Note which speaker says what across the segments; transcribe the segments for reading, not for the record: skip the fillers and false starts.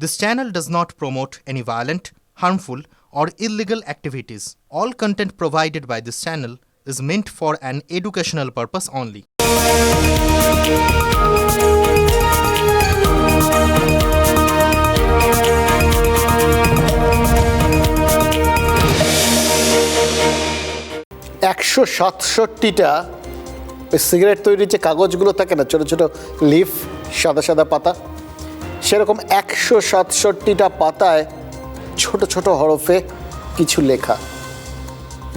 Speaker 1: This channel does not promote any violent, harmful, or illegal activities. All content provided by this channel is meant for an educational purpose only.
Speaker 2: একশো 67টা cigarette তৈরির যে কাগজগুলো থাকে না, ছোটো ছোটো leaf, সাদা সাদা পাতা, সেরকম 167টা পাতায় ছোট ছোট হরফে কিছু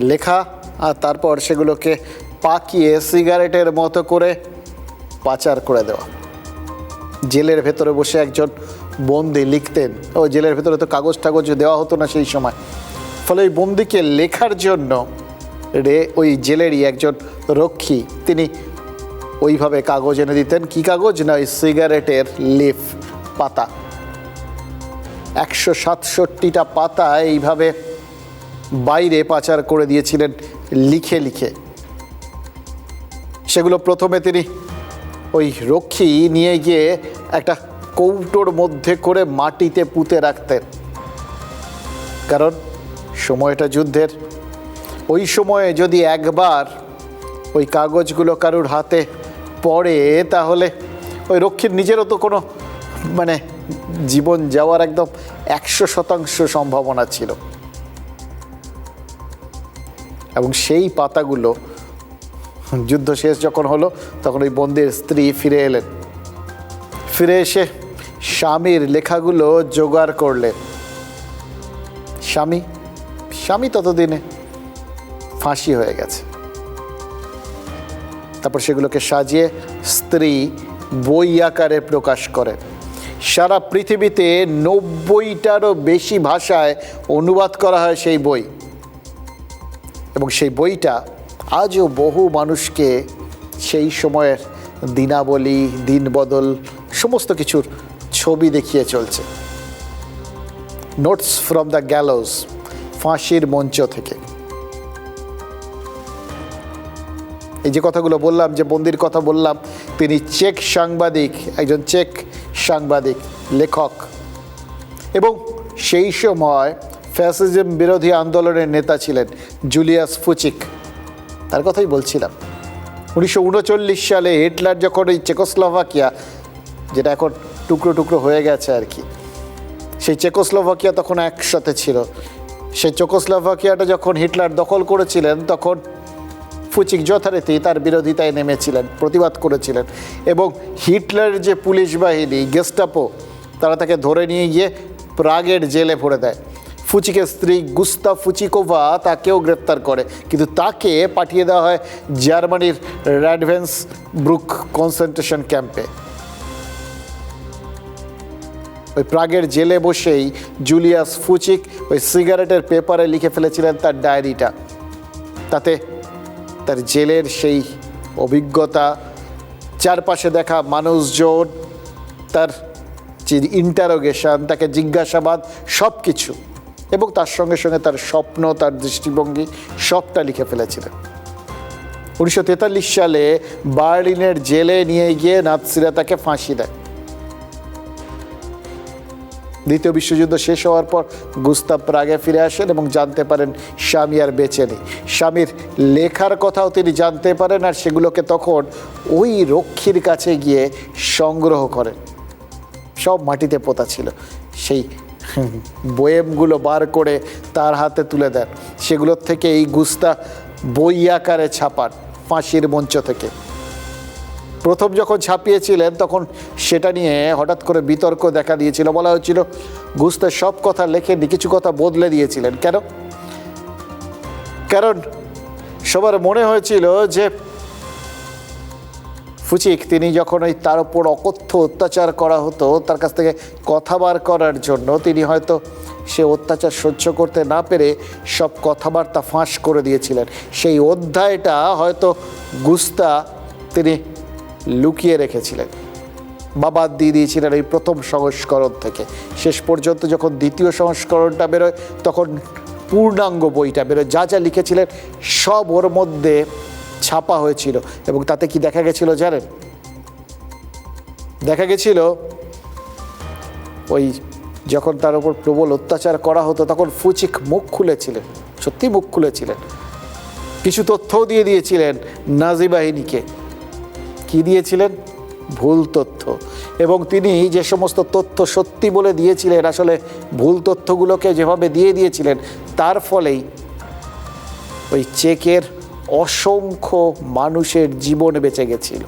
Speaker 2: লেখা আর তারপর সেগুলোকে পাকিয়ে সিগারেটের মতো করে পাচার করে দেওয়া। জেলের ভেতরে বসে একজন বন্দি লিখতেন, ও জেলের ভেতরে তো কাগজ টাগজ দেওয়া হতো না সেই সময়, ফলে ওই বন্দিকে লেখার জন্য ওই জেলেরই একজন রক্ষী তিনি ওইভাবে কাগজ এনে দিতেন। কি কাগজ না, ওই সিগারেটের লিফ, পাতা। 167টা পাতা এইভাবে বাইরে পাচার করে দিয়েছিলেন লিখে লিখে। সেগুলো প্রথমে তিনি ওই রক্ষী নিয়ে গিয়ে একটা কৌটোর মধ্যে করে মাটিতে পুঁতে রাখতেন, কারণ সময়টা যুদ্ধের। ওই সময়ে যদি একবার ওই কাগজগুলো কারুর হাতে পড়ে তাহলে ওই রক্ষীর নিজেরও তো কোনো জীবন যাওয়ার একদম 100% সম্ভাবনা ছিল। এবং সেই পাতাগুলো যুদ্ধ শেষ যখন হলো তখন ওই বন্দির স্ত্রী ফিরে এলেন, ফিরে এসে স্বামীর লেখাগুলো জোগাড় করলেন। স্বামী ততদিনে ফাঁসি হয়ে গেছে। তারপর সেগুলোকে সাজিয়ে স্ত্রী বই আকারে প্রকাশ করেন। সারা পৃথিবীতে 90টারও বেশি ভাষায় অনুবাদ করা হয় সেই বই, এবং সেই বইটা আজও বহু মানুষকে সেই সময়ের দিনাবলী, দিনবদল, সমস্ত কিছুর ছবি দেখিয়ে চলছে। নোটস ফ্রম দ্য গ্যালোজ, ফাঁসির মঞ্চ থেকে। এই যে কথাগুলো বললাম, যে বন্দির কথা বললাম, তিনি চেক সাংবাদিক, একজন চেক সাংবাদিক, লেখক, এবং সেই সময় ফ্যাসিজম বিরোধী আন্দোলনের নেতা ছিলেন জুলিয়াস ফুচিক। তার কথাই বলছিলাম। 1939 সালে হিটলার যখন ওই চেকোস্লোভাকিয়া, যেটা এখন টুকরো টুকরো হয়ে গেছে আর কি, সেই চেকোস্লোভাকিয়া তখন একসাথে ছিল। সেই চেকোস্লোভাকিয়াটা যখন হিটলার দখল করেছিলেন তখন ফুচিক যথারীতি তার বিরোধিতায় নেমেছিলেন, প্রতিবাদ করেছিলেন, এবং হিটলারের যে পুলিশ বাহিনী গেস্টাপো, তারা তাকে ধরে নিয়ে গিয়ে প্রাগের জেলে ভরে দেয়। ফুচিকের স্ত্রী গুস্তা ফুচিকোভা তাকেও গ্রেপ্তার করে, কিন্তু তাকে পাঠিয়ে দেওয়া হয় জার্মানির র্যাডভেন্সব্রুক কনসেন্ট্রেশন ক্যাম্পে। ওই প্রাগের জেলে বসেই জুলিয়াস ফুচিক ওই সিগারেটের পেপারে লিখে ফেলেছিলেন তার ডায়েরিটা। তাতে তার জেলের সেই অভিজ্ঞতা, চারপাশে দেখা মানুষজন, তার যে ইন্টারোগেশন, তাকে জিজ্ঞাসাবাদ, সব কিছু, এবং তার সঙ্গে সঙ্গে তার স্বপ্ন, তার দৃষ্টিভঙ্গি, সবটা লিখে ফেলেছিলেন। 1943 সালে বার্লিনের জেলে নিয়ে গিয়ে নাৎসিরা তাকে ফাঁসি দেয়। দ্বিতীয় বিশ্বযুদ্ধ শেষ হওয়ার পর গুস্তাভ প্রাগে ফিরে আসেন এবং জানতে পারেন স্বামী আর বেঁচে নেই। স্বামীর লেখার কথাও তিনি জানতে পারেন, আর সেগুলোকে তখন ওই রক্ষীর কাছে গিয়ে সংগ্রহ করেন। সব মাটিতে পোতা ছিল। সেই বয়েমগুলো বার করে তার হাতে তুলে দেন। সেগুলোর থেকে এই গুস্তাভ বই আকারে ছাপান ফাঁসির মঞ্চ থেকে। প্রথম যখন ছাপিয়েছিলেন তখন সেটা নিয়ে হঠাৎ করে বিতর্ক দেখা দিয়েছিল। বলা হয়েছিল গুস্তাভ সব কথা লেখেননি, কিছু কথা বদলে দিয়েছিলেন। কারণ সবার মনে হয়েছিল যে ফুচিক তিনি যখন ওই তার উপর অকথ্য অত্যাচার করা হতো, তার কাছ থেকে কথা বার করার জন্য তিনি হয়তো সে অত্যাচার সহ্য করতে না পেরে সব কথাবার্তা ফাঁস করে দিয়েছিলেন। সেই অধ্যায়টা হয়তো গুস্তাভ তিনি লুকিয়ে রেখেছিলেন বা বাদ দিয়ে দিয়েছিলেন এই প্রথম সংস্করণ থেকে। শেষ পর্যন্ত যখন দ্বিতীয় সংস্করণটা বেরোয় তখন পূর্ণাঙ্গ বইটা বেরোয়, যা যা লিখেছিলেন সব ওর মধ্যে ছাপা হয়েছিল। এবং তাতে কি দেখা গেছিল জানেন? দেখা গেছিল ওই যখন তার উপর প্রবল অত্যাচার করা হতো তখন ফুচিক মুখ খুলেছিলেন, সত্যি মুখ খুলেছিলেন। কিছু তথ্যও দিয়ে দিয়েছিলেন নাজি বাহিনীকে। কি দিয়েছিলেন? ভুল তথ্য। এবং তিনি যে সমস্ত তথ্য সত্যি বলে দিয়েছিলেন, আসলে ভুল তথ্যগুলোকে যেভাবে দিয়ে দিয়েছিলেন, তার ফলেই ওই চেকের অসংখ্য মানুষের জীবন বেঁচে গেছিল।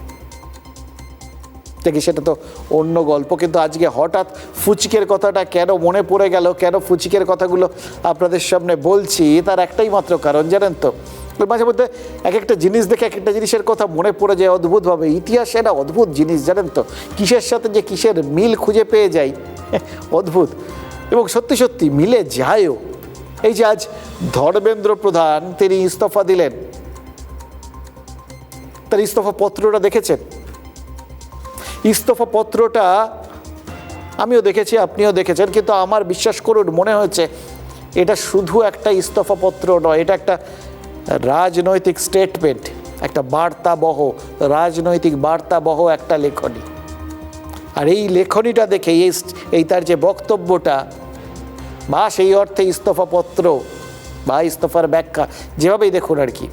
Speaker 2: দেখি সেটা তো অন্য গল্প, কিন্তু আজকে হঠাৎ ফুচিকের কথাটা কেন মনে পড়ে গেল, কেন ফুচিকের কথাগুলো আপনাদের সামনে বলছি, তার একটাই মাত্র কারণ, জানেন তো, মাঝে মধ্যে এক একটা জিনিস দেখে এক একটা জিনিসের কথা মনে পড়ে যায় অদ্ভুতভাবে। ইতিহাস একটা অদ্ভুত জিনিস, জানেন তো, কিসের সাথে যে কিসের মিল খুঁজে পেয়ে যাই, অদ্ভুত। এবং সত্যি সত্যি মিলে যায়ও। এই যে আজ ধর্মেন্দ্র প্রধান তিনি ইস্তফা দিলেন, তার ইস্তফা পত্রটা দেখেছেন? ইস্তফা পত্রটা আমিও দেখেছি, আপনিও দেখেছেন, কিন্তু আমার বিশ্বাস করুন মনে হয়েছে এটা শুধু একটা ইস্তফা পত্র নয়, এটা একটা রাজনৈতিক স্টেটমেন্ট, একটা বার্তাবহ, রাজনৈতিক বার্তাবহ একটা লেখনী। আর এই লেখনীটা দেখে এই তার যে বক্তব্যটা বা সেই অর্থে ইস্তফা পত্র বা ইস্তফার ব্যাখ্যা, যেভাবেই দেখুন আর কি,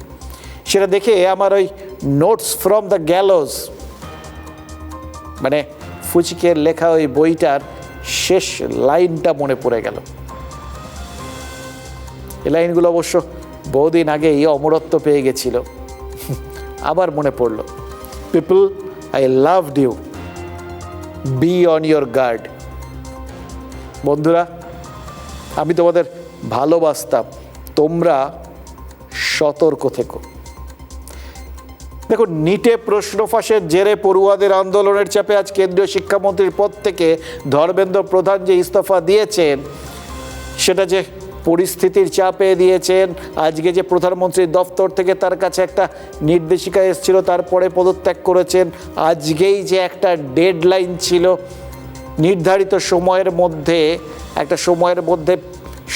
Speaker 2: সেটা দেখে আমার ওই নোটস ফ্রম দ্য গ্যালোজ, মানে ফুচিকের লেখা ওই বইটার শেষ লাইনটা মনে পড়ে গেল। এই লাইনগুলো অবশ্য বহুদিন আগেই অমরত্ব পেয়ে গেছিল, আবার মনে পড়ল। People, I loved you, be on your guard. বন্ধুরা, আমি তোমাদের ভালোবাসতাম, তোমরা সতর্ক থেকো। দেখুন, নিটে প্রশ্ন ফাঁসের জেরে পড়ুয়াদের আন্দোলনের চাপে আজ কেন্দ্রীয় শিক্ষামন্ত্রীর পদ থেকে ধর্মেন্দ্র প্রধান যে ইস্তফা দিয়েছেন, সেটা যে পরিস্থিতির চাপে দিয়েছেন, আজকে যে প্রধানমন্ত্রীর দপ্তর থেকে তার কাছে একটা নির্দেশিকা এসেছিল, তারপরে পদত্যাগ করেছেন, আজকেই যে একটা ডেডলাইন ছিল, নির্ধারিত সময়ের মধ্যে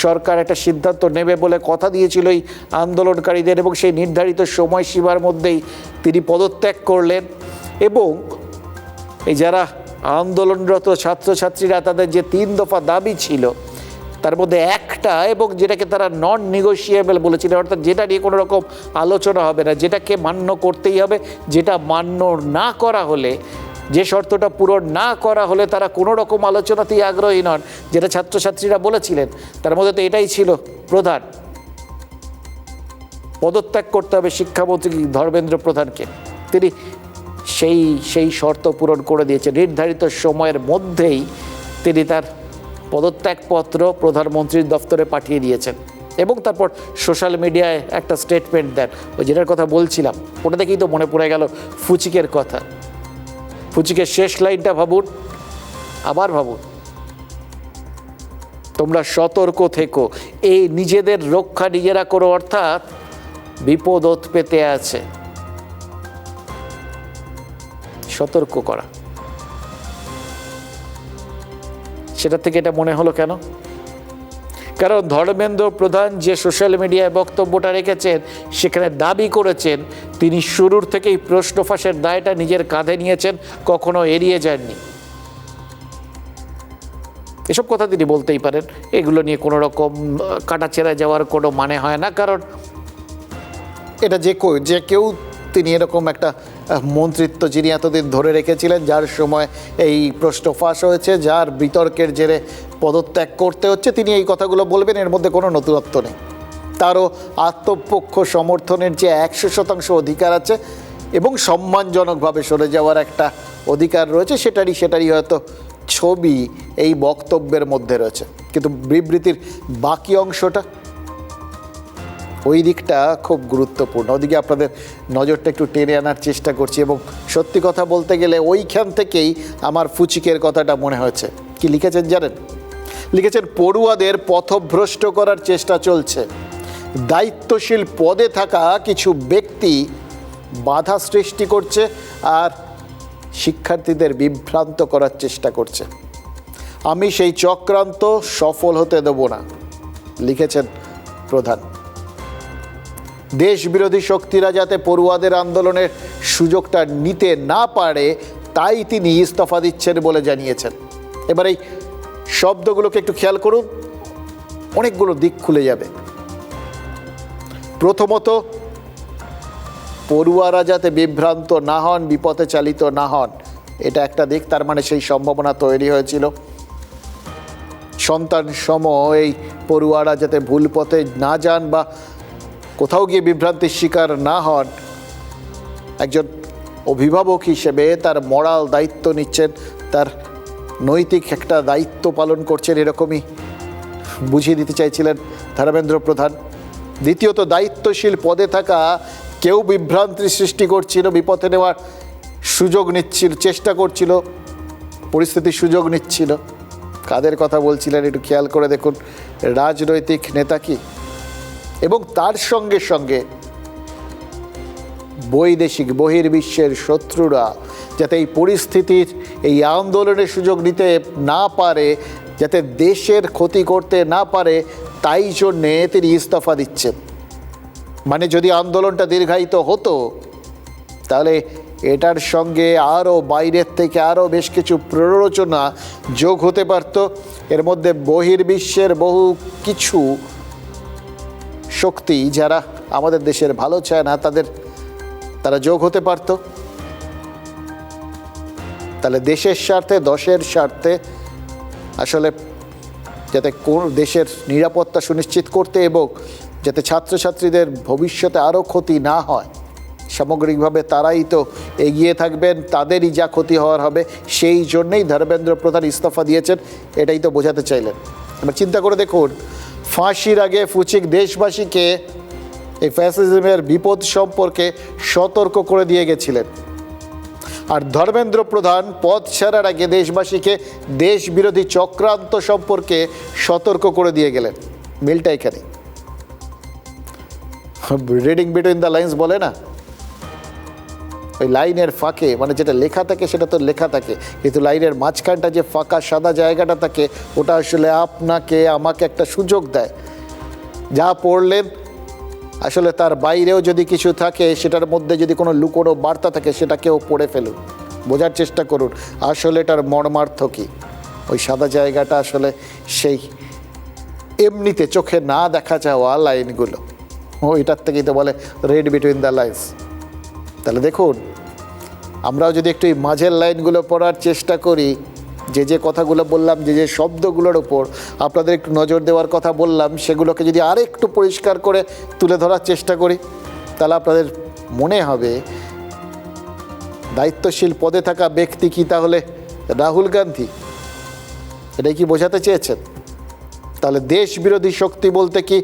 Speaker 2: সরকার একটা সিদ্ধান্ত নেবে বলে কথা দিয়েছিল এই আন্দোলনকারীদের, এবং সেই নির্ধারিত সময়সীমার মধ্যেই তিনি পদত্যাগ করলেন। এবং এই যারা আন্দোলনরত ছাত্রছাত্রীরা, তাদের যে 3 দফা দাবি ছিল, তার মধ্যে একটা, এবং যেটাকে তারা নন নেগোশিয়েবল বলেছিল, অর্থাৎ যেটা নিয়ে কোনো রকম আলোচনা হবে না, যেটাকে মান্য করতেই হবে, যেটা মান্য না করা হলে, যে শর্তটা পূরণ না করা হলে তারা কোনো রকম আলোচনাতেই আগ্রহী নন, যেটা ছাত্রছাত্রীরা বলেছিলেন, তার মধ্যে তো এটাই ছিল প্রধান। পদত্যাগ করতে হবে শিক্ষামন্ত্রী ধর্মেন্দ্র প্রধানকে। তিনি সেই শর্ত পূরণ করে দিয়েছেন, নির্ধারিত সময়ের মধ্যেই তিনি তার পদত্যাগপত্র প্রধানমন্ত্রীর দপ্তরে পাঠিয়ে দিয়েছেন, এবং তারপর সোশ্যাল মিডিয়ায় একটা স্টেটমেন্ট দেন। ওই যেটার কথা বলছিলাম, ওটা দেখেই তো মনে পড়ে গেল ফুচিকের কথা। ফুচিকের শেষ লাইনটা ভাবুন, আবার ভাবুন, তোমরা সতর্ক থেকো, এই নিজেদের রক্ষা নিজেরা করো, অর্থাৎ বিপদ ওত পেতে আছে, সতর্ক করা। সেটা থেকে এটা মনে হলো কেন? কারণ ধর্মেন্দ্র প্রধান যে সোশ্যাল মিডিয়ায় বক্তব্যটা রেখেছেন, সেখানে দাবি করেছেন তিনি শুরুর থেকেই প্রশ্ন ফাঁসের দায়টা নিজের কাঁধে নিয়েছেন, কখনো এড়িয়ে যাননি। এসব কথা তিনি বলতেই পারেন, এগুলো নিয়ে কোনো রকম কাটাছেঁড়া যাওয়ার কোনো মানে হয় না, কারণ এটা যে কেউ, তিনি এরকম একটা মন্ত্রিত্ব যিনি এতদিন ধরে রেখেছিলেন, যার সময় এই প্রশ্ন ফাঁস হয়েছে, যার বিতর্কের জেরে পদত্যাগ করতে হচ্ছে, তিনি এই কথাগুলো বলবেন, এর মধ্যে কোনো নতুনত্ব নেই। তারও আত্মপক্ষ সমর্থনের যে 100% অধিকার আছে এবং সম্মানজনকভাবে সরে যাওয়ার একটা অধিকার রয়েছে, সেটারই হয়তো ছবি এই বক্তব্যের মধ্যে রয়েছে। কিন্তু বিবৃতির বাকি অংশটা, ওই দিকটা খুব গুরুত্বপূর্ণ। ওদিকে আপনাদের নজরটা একটু টেনে আনার চেষ্টা করছি, এবং সত্যি কথা বলতে গেলে ওইখান থেকেই আমার ফুচিকের কথাটা মনে হয়েছে। কি লিখেছেন জানেন? লিখেছেন, পড়ুয়াদের পথভ্রষ্ট করার চেষ্টা চলছে, দায়িত্বশীল পদে থাকা কিছু ব্যক্তি বাধা সৃষ্টি করছে আর শিক্ষার্থীদের বিভ্রান্ত করার চেষ্টা করছে। আমি সেই চক্রান্ত সফল হতে দেব না, লিখেছেন প্রধান। দেশ বিরোধী শক্তিরা যাতে পড়ুয়াদের আন্দোলনের সুযোগটা নিতে না পারে, তাই তিনি ইস্তফা দিচ্ছেন বলে জানিয়েছেন। এবার এই শব্দগুলোকে একটু খেয়াল করুন, অনেকগুলো দিক খুলে যাবে। প্রথমত, পড়ুয়ারা যাতে বিভ্রান্ত না হন, বিপথে চালিত না হন, এটা একটা দিক। তার মানে সেই সম্ভাবনা তৈরি হয়েছিল সন্তান সম এই পড়ুয়ারা যাতে ভুল পথে না যান বা কোথাও গিয়ে বিভ্রান্তির শিকার না হন। একজন অভিভাবক হিসেবে তার মরাল দায়িত্ব নিচ্ছেন, তার নৈতিক একটা দায়িত্ব পালন করছেন, এরকমই বুঝিয়ে দিতে চাইছিলেন ধর্মেন্দ্র প্রধান। দ্বিতীয়ত, দায়িত্বশীল পদে থাকা কেউ বিভ্রান্তির সৃষ্টি করছিল, বিপথে নেওয়ার সুযোগ নিচ্ছিল, চেষ্টা করছিল, পরিস্থিতির সুযোগ নিচ্ছিল। কাদের কথা বলছিলেন একটু খেয়াল করে দেখুন, রাজনৈতিক নেতা কি, এবং তার সঙ্গে সঙ্গে বৈদেশিক বহির্বিশ্বের শত্রুরা যাতে এই পরিস্থিতির, এই আন্দোলনের সুযোগ নিতে না পারে, যাতে দেশের ক্ষতি করতে না পারে, তাই জন্যে তিনি ইস্তফা দিচ্ছেন। মানে যদি আন্দোলনটা দীর্ঘায়িত হতো তাহলে এটার সঙ্গে আরও বাইরের থেকে আরও বেশ কিছু প্ররোচনা যোগ হতে পারত। এর মধ্যে বহির্বিশ্বের বহু কিছু শক্তি যারা আমাদের দেশের ভালো চায় না, তারা যোগ হতে পারত। তাহলে দেশের স্বার্থে, দশের স্বার্থে আসলে যাতে কোন দেশের নিরাপত্তা সুনিশ্চিত করতে এবং যাতে ছাত্রছাত্রীদের ভবিষ্যতে আরও ক্ষতি না হয়, সামগ্রিকভাবে তারাই তো এগিয়ে থাকবেন, তাদেরই যা ক্ষতি হওয়ার হবে, সেই জন্যেই ধর্মেন্দ্র প্রধান ইস্তফা দিয়েছেন, এটাই তো বোঝাতে চাইলেন। এবার চিন্তা করে দেখুন, ফাঁসির আগে ফুচিক দেশবাসীকে এই ফ্যাসিজমের বিপদ সম্পর্কে সতর্ক করে দিয়ে গেছিলেন, আর ধর্মেন্দ্র প্রধান পদ ছাড়ার আগে দেশবাসীকে দেশ বিরোধী চক্রান্ত সম্পর্কে সতর্ক করে দিয়ে গেলেন। মিলটা এখানে, রিডিং বিটুইন দ্য লাইন্স বলে না, ওই লাইনের ফাঁকে, মানে যেটা লেখা থাকে সেটা তো লেখা থাকে, কিন্তু লাইনের মাঝখানটা যে ফাঁকা সাদা জায়গাটা থাকে, ওটা আসলে আপনাকে আমাকে একটা সুযোগ দেয়। যা পড়লেন আসলে তার বাইরেও যদি কিছু থাকে, সেটার মধ্যে যদি কোনো লুকোনো বার্তা থাকে, সেটাকেও পড়ে ফেলুন, বোঝার চেষ্টা করুন আসলে এটার মর্মার্থ কী। ওই সাদা জায়গাটা আসলে সেই এমনিতে চোখে না দেখা যাওয়া লাইনগুলো, এটার থেকেই তো বলে রিড বিটুইন দ্য লাইন্স। তাহলে দেখুন, আমরাও যদি একটু এই মাঝের লাইনগুলো পড়ার চেষ্টা করি, যে কথাগুলো বললাম, যে শব্দগুলোর ওপর আপনাদের একটু নজর দেওয়ার কথা বললাম, সেগুলোকে যদি আরেকটু পরিষ্কার করে তুলে ধরার চেষ্টা করি, তাহলে আপনাদের মনে হবে দায়িত্বশীল পদে থাকা ব্যক্তি কি তাহলে রাহুল গান্ধী? এটাই কি বোঝাতে চেয়েছেন? তাহলে দেশ বিরোধী শক্তি বলতে কি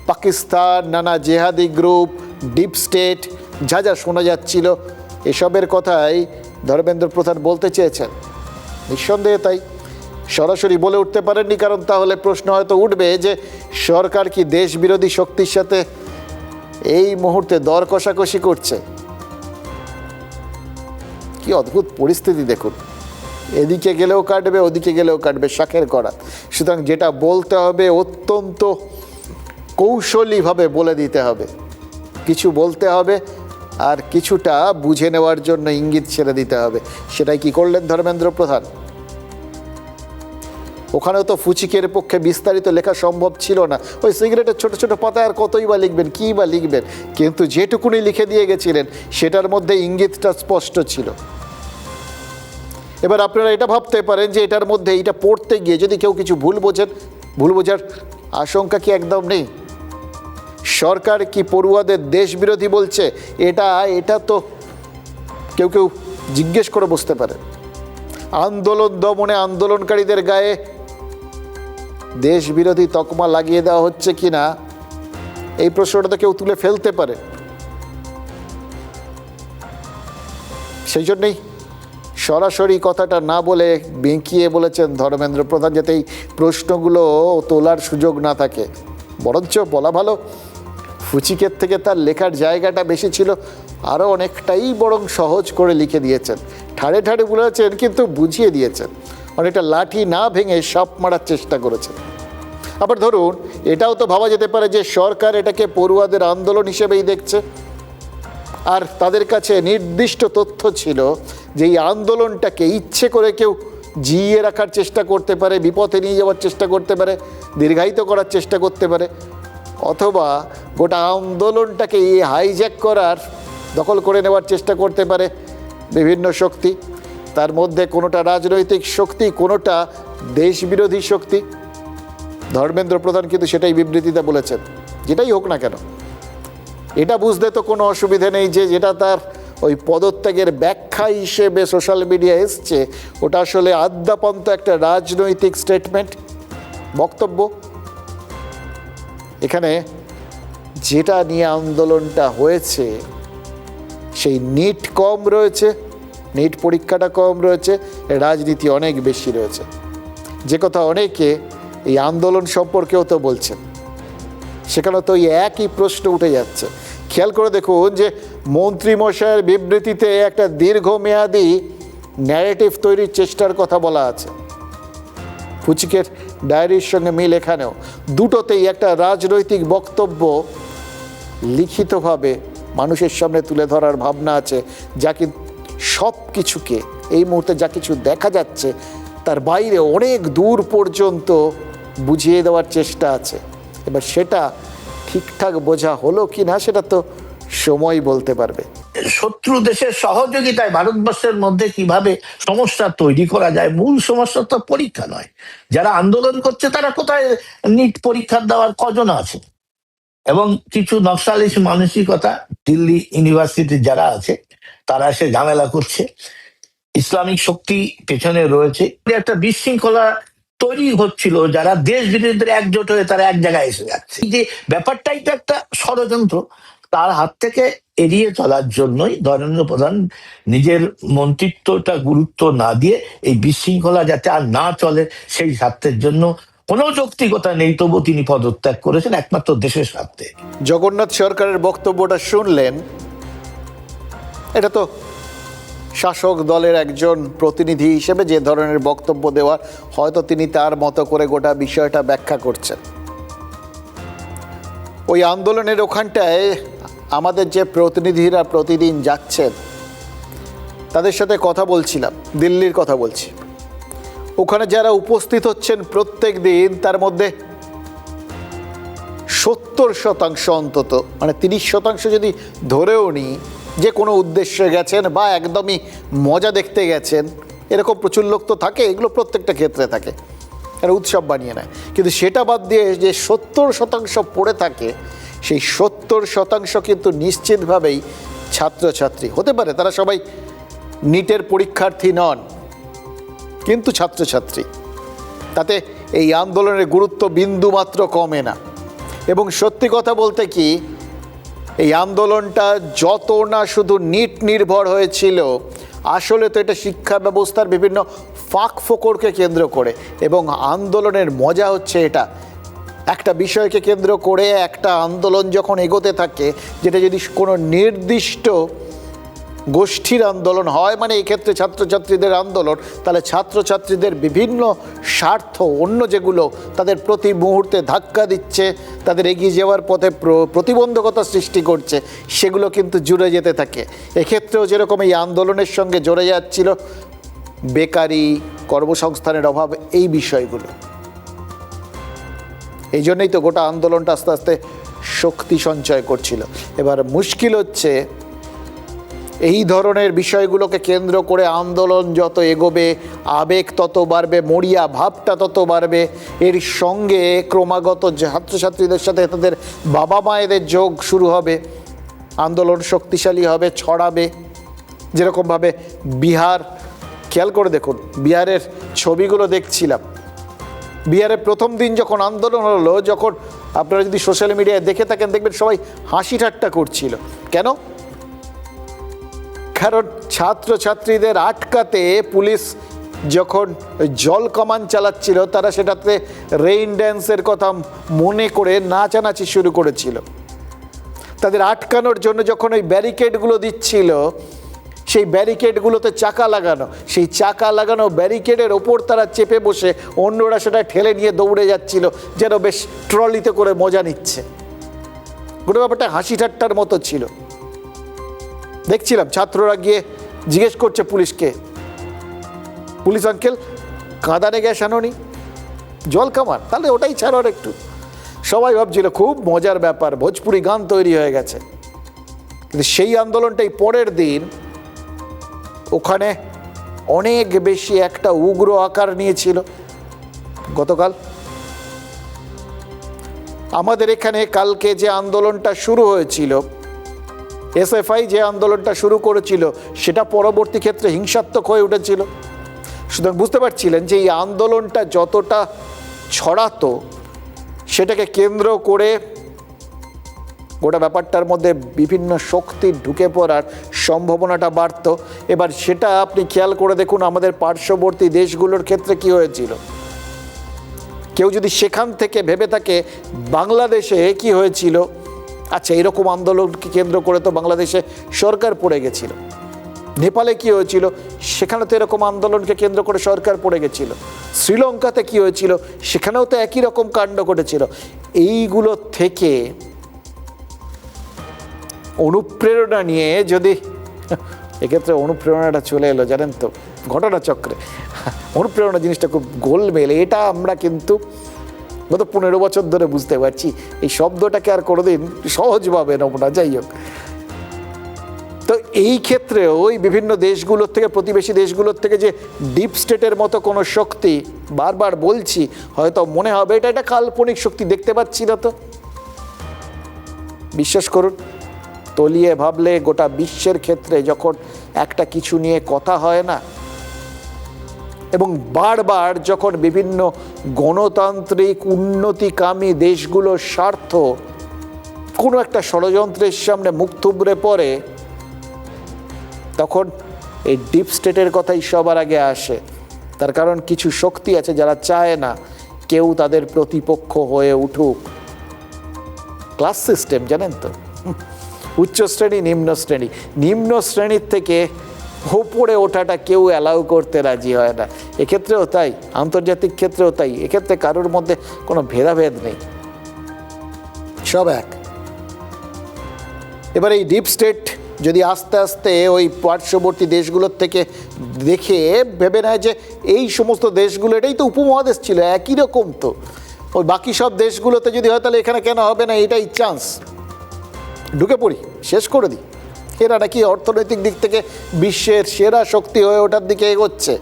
Speaker 2: পাকিস্তান, নানা জেহাদি গ্রুপ, ডিপ স্টেট, যা যা শোনা যাচ্ছিল, এসবের কথাই ধর্মেন্দ্র প্রধান বলতে চেয়েছেন? নিঃসন্দেহে তাই। সরাসরি বলে উঠতে পারেননি, কারণ তাহলে প্রশ্ন হয়তো উঠবে যে সরকার কি দেশ বিরোধী শক্তির সাথে এই মুহূর্তে দর কষাকষি করছে? কি অদ্ভুত পরিস্থিতি দেখুন, এদিকে গেলেও কাটবে, ওদিকে গেলেও কাটবে, শাখের করা। সুতরাং যেটা বলতে হবে অত্যন্ত কৌশলীভাবে বলে দিতে হবে, কিছু বলতে হবে আর কিছুটা বুঝে নেওয়ার জন্য ইঙ্গিত ছেড়ে দিতে হবে। সেটাই কি করলেন ধর্মেন্দ্র প্রধান। ওখানেও তো ফুচিকের পক্ষে বিস্তারিত লেখা সম্ভব ছিল না, ওই সিগারেটের ছোট ছোট পাতায় আর কতই বা লিখবেন, কী বা লিখবেন, কিন্তু যেটুকুনি লিখে দিয়ে গেছিলেন সেটার মধ্যে ইঙ্গিতটা স্পষ্ট ছিল। এবার আপনারা এটা ভাবতে পারেন যে এটার মধ্যে এটা পড়তে গিয়ে যদি কেউ কিছু ভুল বোঝার আশঙ্কা কি একদম নেই? সরকার কি পড়ুয়াদের দেশ বিরোধী বলছে? এটা তো কেউ জিজ্ঞেস করে বুঝতে পারে। আন্দোলন দমনে আন্দোলনকারীদের গায়ে দেশ বিরোধী তকমা লাগিয়ে দেওয়া হচ্ছে কিনা, এই প্রশ্নটা তো কেউ তুলে ফেলতে পারে। সেই জন্যই সরাসরি কথাটা না বলে বেঁকিয়ে বলেছেন ধর্মেন্দ্র প্রধান, যাতে এই প্রশ্নগুলো তোলার সুযোগ না থাকে। বরঞ্চ বলা ভালো, ফুচিকের থেকে তার লেখার জায়গাটা বেশি ছিল, আরও অনেকটাই বরং সহজ করে লিখে দিয়েছেন, ঠাড়ে ঠাড়ে বলেছেন, কিন্তু বুঝিয়ে দিয়েছেন, অনেকটা লাঠি না ভেঙে সাপ মারার চেষ্টা করেছেন। আবার ধরুন, এটাও তো ভাবা যেতে পারে যে সরকার এটাকে পড়ুয়াদের আন্দোলন হিসেবেই দেখছে, আর তাদের কাছে নির্দিষ্ট তথ্য ছিল যে এই আন্দোলনটাকে ইচ্ছে করে কেউ জিইয়ে রাখার চেষ্টা করতে পারে, বিপথে নিয়ে যাওয়ার চেষ্টা করতে পারে, দীর্ঘায়িত করার চেষ্টা করতে পারে, অথবা গোটা আন্দোলনটাকে হাইজ্যাক করার, দখল করে নেওয়ার চেষ্টা করতে পারে বিভিন্ন শক্তি। তার মধ্যে কোনোটা রাজনৈতিক শক্তি, কোনোটা দেশবিরোধী শক্তি। ধর্মেন্দ্র প্রধান কিন্তু সেটাই বিবৃতিতে বলেছেন। যেটাই হোক না কেন, এটা বুঝতে তো কোনো অসুবিধে নেই যে যেটা তার ওই পদত্যাগের ব্যাখ্যা হিসেবে সোশ্যাল মিডিয়া এসছে, ওটা আসলে আদ্যাপন্ত একটা রাজনৈতিক স্টেটমেন্ট, বক্তব্য। এখানে যেটা নিয়ে আন্দোলনটা হয়েছে, সেই নিট কম রয়েছে, নিট পরীক্ষাটা কম রয়েছে, রাজনীতি অনেক বেশি রয়েছে। যে কথা অনেকে এই আন্দোলন সম্পর্কেও তো বলছেন, সেখানে তো এই একই প্রশ্ন উঠে যাচ্ছে। খেয়াল করে দেখুন যে মন্ত্রীমশাইয়ের বিবৃতিতে একটা দীর্ঘমেয়াদী ন্যারেটিভ তৈরির চেষ্টার কথা বলা আছে। ফুচিকের ডায়েরির সঙ্গে মিল এখানেও, দুটোতেই একটা রাজনৈতিক বক্তব্য লিখিতভাবে মানুষের সামনে তুলে ধরার ভাবনা আছে, যা কিন্তু সব কিছুকে এই মুহূর্তে যা কিছু দেখা যাচ্ছে তার বাইরে অনেক দূর পর্যন্ত বুঝিয়ে দেওয়ার চেষ্টা আছে। এবার সেটা ঠিকঠাক বোঝা হলো কি না সেটা তো সময় বলতে পারবে।
Speaker 3: শত্রু দেশের সহযোগিতায় ভারতবর্ষের মধ্যে কিভাবে সমস্যা তৈরি করা যায়, মূল সমস্যা তো পরীক্ষা নয়। যারা আন্দোলন করছে তারা কোথায় নিট পরীক্ষা দেওয়ার কজন আছে? এবং কিছু নকশালিশ মানসিকতা দিল্লি ইউনিভার্সিটির যারা আছে তারা এসে ঝামেলা করছে, ইসলামিক শক্তি পেছনে রয়েছে। একটা বিশৃঙ্খলা তৈরি হচ্ছিল, যারা দেশ বিরোধীদের একজোট হয়ে তারা এক জায়গায় এসে যাচ্ছে। এই যে ব্যাপারটাই তো একটা ষড়যন্ত্র, তার হাত থেকে এড়িয়ে চলার জন্যই ধর্মেন্দ্র প্রধান নিজের মন্ত্রিত্বটা গুরুত্ব না দিয়ে এই বিশৃঙ্খলা যাতে আর না চলে সেই স্বার্থের জন্য, কোনো যৌক্তিকতা নেই তবু তিনি পদত্যাগ করেছেন একমাত্র দেশের স্বার্থে।
Speaker 2: জগন্নাথ সরকারের বক্তব্যটা শুনলেন, এটা তো শাসক দলের একজন প্রতিনিধি হিসেবে যে ধরনের বক্তব্য দেওয়ার, হয়তো তিনি তার মতো করে গোটা বিষয়টা ব্যাখ্যা করছেন। ওই আন্দোলনের ওখানটায় আমাদের যে প্রতিনিধিরা প্রতিদিন যাচ্ছেন তাদের সাথে কথা বলছিলাম, দিল্লির কথা বলছি। ওখানে যারা উপস্থিত হচ্ছেন প্রত্যেক দিন, তার মধ্যে 70% অন্তত, মানে 30% যদি ধরেও নিই যে কোনো উদ্দেশ্যে গেছেন বা একদমই মজা দেখতে গেছেন, এরকম প্রচুর লোক তো থাকে, এগুলো প্রত্যেকটা ক্ষেত্রে থাকে, এরা উৎসব বানিয়ে নেয়। কিন্তু সেটা বাদ দিয়ে যে 70% পড়ে থাকে, সেই 70% কিন্তু নিশ্চিতভাবেই ছাত্রছাত্রী হতে পারে। তারা সবাই নিটের পরীক্ষার্থী নন, কিন্তু ছাত্রছাত্রী। তাতে এই আন্দোলনের গুরুত্ব বিন্দুমাত্র কমে না। এবং সত্যি কথা বলতে কি, এই আন্দোলনটা যত না শুধু নিট নির্ভর হয়েছিল, আসলে তো এটা শিক্ষা ব্যবস্থার বিভিন্ন ফাঁক ফোকরকে কেন্দ্র করে। এবং আন্দোলনের মজা হচ্ছে এটা, একটা বিষয়কে কেন্দ্র করে একটা আন্দোলন যখন এগোতে থাকে, যেটা যদি কোনো নির্দিষ্ট গোষ্ঠীর আন্দোলন হয়, মানে এই ক্ষেত্রে ছাত্রছাত্রীদের আন্দোলন, তাহলে ছাত্রছাত্রীদের বিভিন্ন স্বার্থ অন্য যেগুলো তাদের প্রতি মুহূর্তে ধাক্কা দিচ্ছে, তাদের এগিয়ে যাওয়ার পথে প্রতিবন্ধকতা সৃষ্টি করছে, সেগুলো কিন্তু জুড়ে যেতে থাকে। এক্ষেত্রেও যেরকম এই আন্দোলনের সঙ্গে জড়ে যাচ্ছিল বেকারি, কর্মসংস্থানের অভাব, এই বিষয়গুলো। এই জন্যই তো গোটা আন্দোলনটা আস্তে আস্তে শক্তি সঞ্চয় করছিল। এবার মুশকিল হচ্ছে, এই ধরনের বিষয়গুলোকে কেন্দ্র করে আন্দোলন যত এগোবে, আবেগ তত বাড়বে, মরিয়া ভাবটা তত বাড়বে। এর সঙ্গে ক্রমাগত ছাত্রছাত্রীদের সাথে তাদের বাবা মায়েদের যোগ শুরু হবে, আন্দোলন শক্তিশালী হবে, ছড়াবে। যেরকমভাবে বিহার, খেয়াল করে দেখুন, বিহারের ছবিগুলো দেখছিলাম। বিহারের প্রথম দিন যখন আন্দোলন হলো, যখন আপনারা যদি সোশ্যাল মিডিয়ায় দেখে থাকেন, দেখবেন সবাই হাসি ঠাট্টা করছিল। কেন? কারণ ছাত্রছাত্রীদের আটকাতে পুলিশ যখন জল কামান চালাচ্ছিল, তারা সেটাতে রেইন ড্যান্সের কথা মনে করে নাচানাচি শুরু করেছিল। তাদের আটকানোর জন্য যখন ওই ব্যারিকেডগুলো দিচ্ছিল, সেই ব্যারিকেডগুলোতে চাকা লাগানো, সেই চাকা লাগানো ব্যারিকেডের ওপর তারা চেপে বসে, অন্যরা সেটা ঠেলে নিয়ে দৌড়ে যাচ্ছিল, যেন বেশ ট্রলিতে করে মজা নিচ্ছে। গোটা ব্যাপারটা হাসি ঠাট্টার মতো ছিল। দেখছিলাম ছাত্ররা গিয়ে জিজ্ঞেস করছে পুলিশকে, পুলিশ আঙ্কেল কাঁদানে গ্যাস আনোনি, জল কামান, তাহলে ওটাই ছাড়ার একটু। সবাই ভাবছিল খুব মজার ব্যাপার, ভোজপুরি গান তৈরি হয়ে গেছে। কিন্তু সেই আন্দোলনটাই পরের দিন ওখানে অনেক বেশি একটা উগ্র আকার নিয়েছিল। গতকাল আমাদের এখানে কালকে যে আন্দোলনটা শুরু হয়েছিল, এসএফআই যে আন্দোলনটা শুরু করেছিল, সেটা পরবর্তী ক্ষেত্রে হিংসাত্মক হয়ে উঠেছিল। সুতরাং বুঝতে পারছিলেন যে এই আন্দোলনটা যতটা ছড়াতো, সেটাকে কেন্দ্র করে গোটা ব্যাপারটার মধ্যে বিভিন্ন শক্তি ঢুকে পড়ার সম্ভাবনাটা বাড়ত। এবার সেটা আপনি খেয়াল করে দেখুন আমাদের পার্শ্ববর্তী দেশগুলোর ক্ষেত্রে কি হয়েছিল। কেউ যদি সেখান থেকে ভেবে থাকে বাংলাদেশে কি হয়েছিল, আচ্ছা এরকম আন্দোলনকে কেন্দ্র করে তো বাংলাদেশে সরকার পড়ে গেছিল। নেপালে কি হয়েছিল, সেখানে তো এরকম আন্দোলনকে কেন্দ্র করে সরকার পড়ে গেছিল। শ্রীলঙ্কাতে কি হয়েছিল, সেখানেও তো একই রকম কাণ্ড ঘটেছিল। এইগুলো থেকে অনুপ্রেরণা নিয়ে যদি, এক্ষেত্রে অনুপ্রেরণাটা চলে এলো জানেন তো ঘটনাচক্রে, অনুপ্রেরণা জিনিসটা খুব গোলমেল। এটা আমরা কিন্তু গত 15 বছর ধরে বুঝতে পারছি। এই শব্দটাকে আর কোনোদিন সহজভাবে নেব না। যাই হোক, তো এই ক্ষেত্রে ওই বিভিন্ন দেশগুলোর থেকে, প্রতিবেশী দেশগুলোর থেকে যে ডিপ স্টেটের মতো কোনো শক্তি, বারবার বলছি, হয়তো মনে হবে এটা একটা কাল্পনিক শক্তি, দেখতে পাচ্ছি না তো। বিশ্বাস করুন, তলিয়ে ভাবলে গোটা বিশ্বের ক্ষেত্রে যখন একটা কিছু নিয়ে কথা হয় না, এবং বারবার যখন বিভিন্ন গণতান্ত্রিক উন্নতিকামী দেশগুলোর স্বার্থ কোনো একটা ষড়যন্ত্রের সামনে মুখ থুবড়ে পড়ে, তখন এই ডিপ স্টেটের কথাই সবার আগে আসে। তার কারণ কিছু শক্তি আছে যারা চায় না কেউ তাদের প্রতিপক্ষ হয়ে উঠুক। ক্লাস সিস্টেম জানেন তো, উচ্চ শ্রেণী নিম্ন শ্রেণী, নিম্ন শ্রেণীর থেকে ওপরে ওঠাটা কেউ অ্যালাউ করতে রাজি হয় না। এক্ষেত্রেও তাই, আন্তর্জাতিক ক্ষেত্রেও তাই। এক্ষেত্রে কারোর মধ্যে কোনো ভেদাভেদ নেই, সব এক। এবার এই ডিপ স্টেট যদি আস্তে আস্তে ওই পার্শ্ববর্তী দেশগুলোর থেকে দেখে ভেবে নেয় যে এই সমস্ত দেশগুলো, এটাই তো উপমহাদেশ ছিল, একই রকম তো, ওই বাকি সব দেশগুলোতে যদি হয় তাহলে এখানে কেন হবে না, এটাই চান্স, ঢুকে পড়ি, শেষ করে দিই। এরা নাকি অর্থনৈতিক দিক থেকে বিশ্বের সেরা শক্তি হয়ে ওঠার দিকে এগোচ্ছে।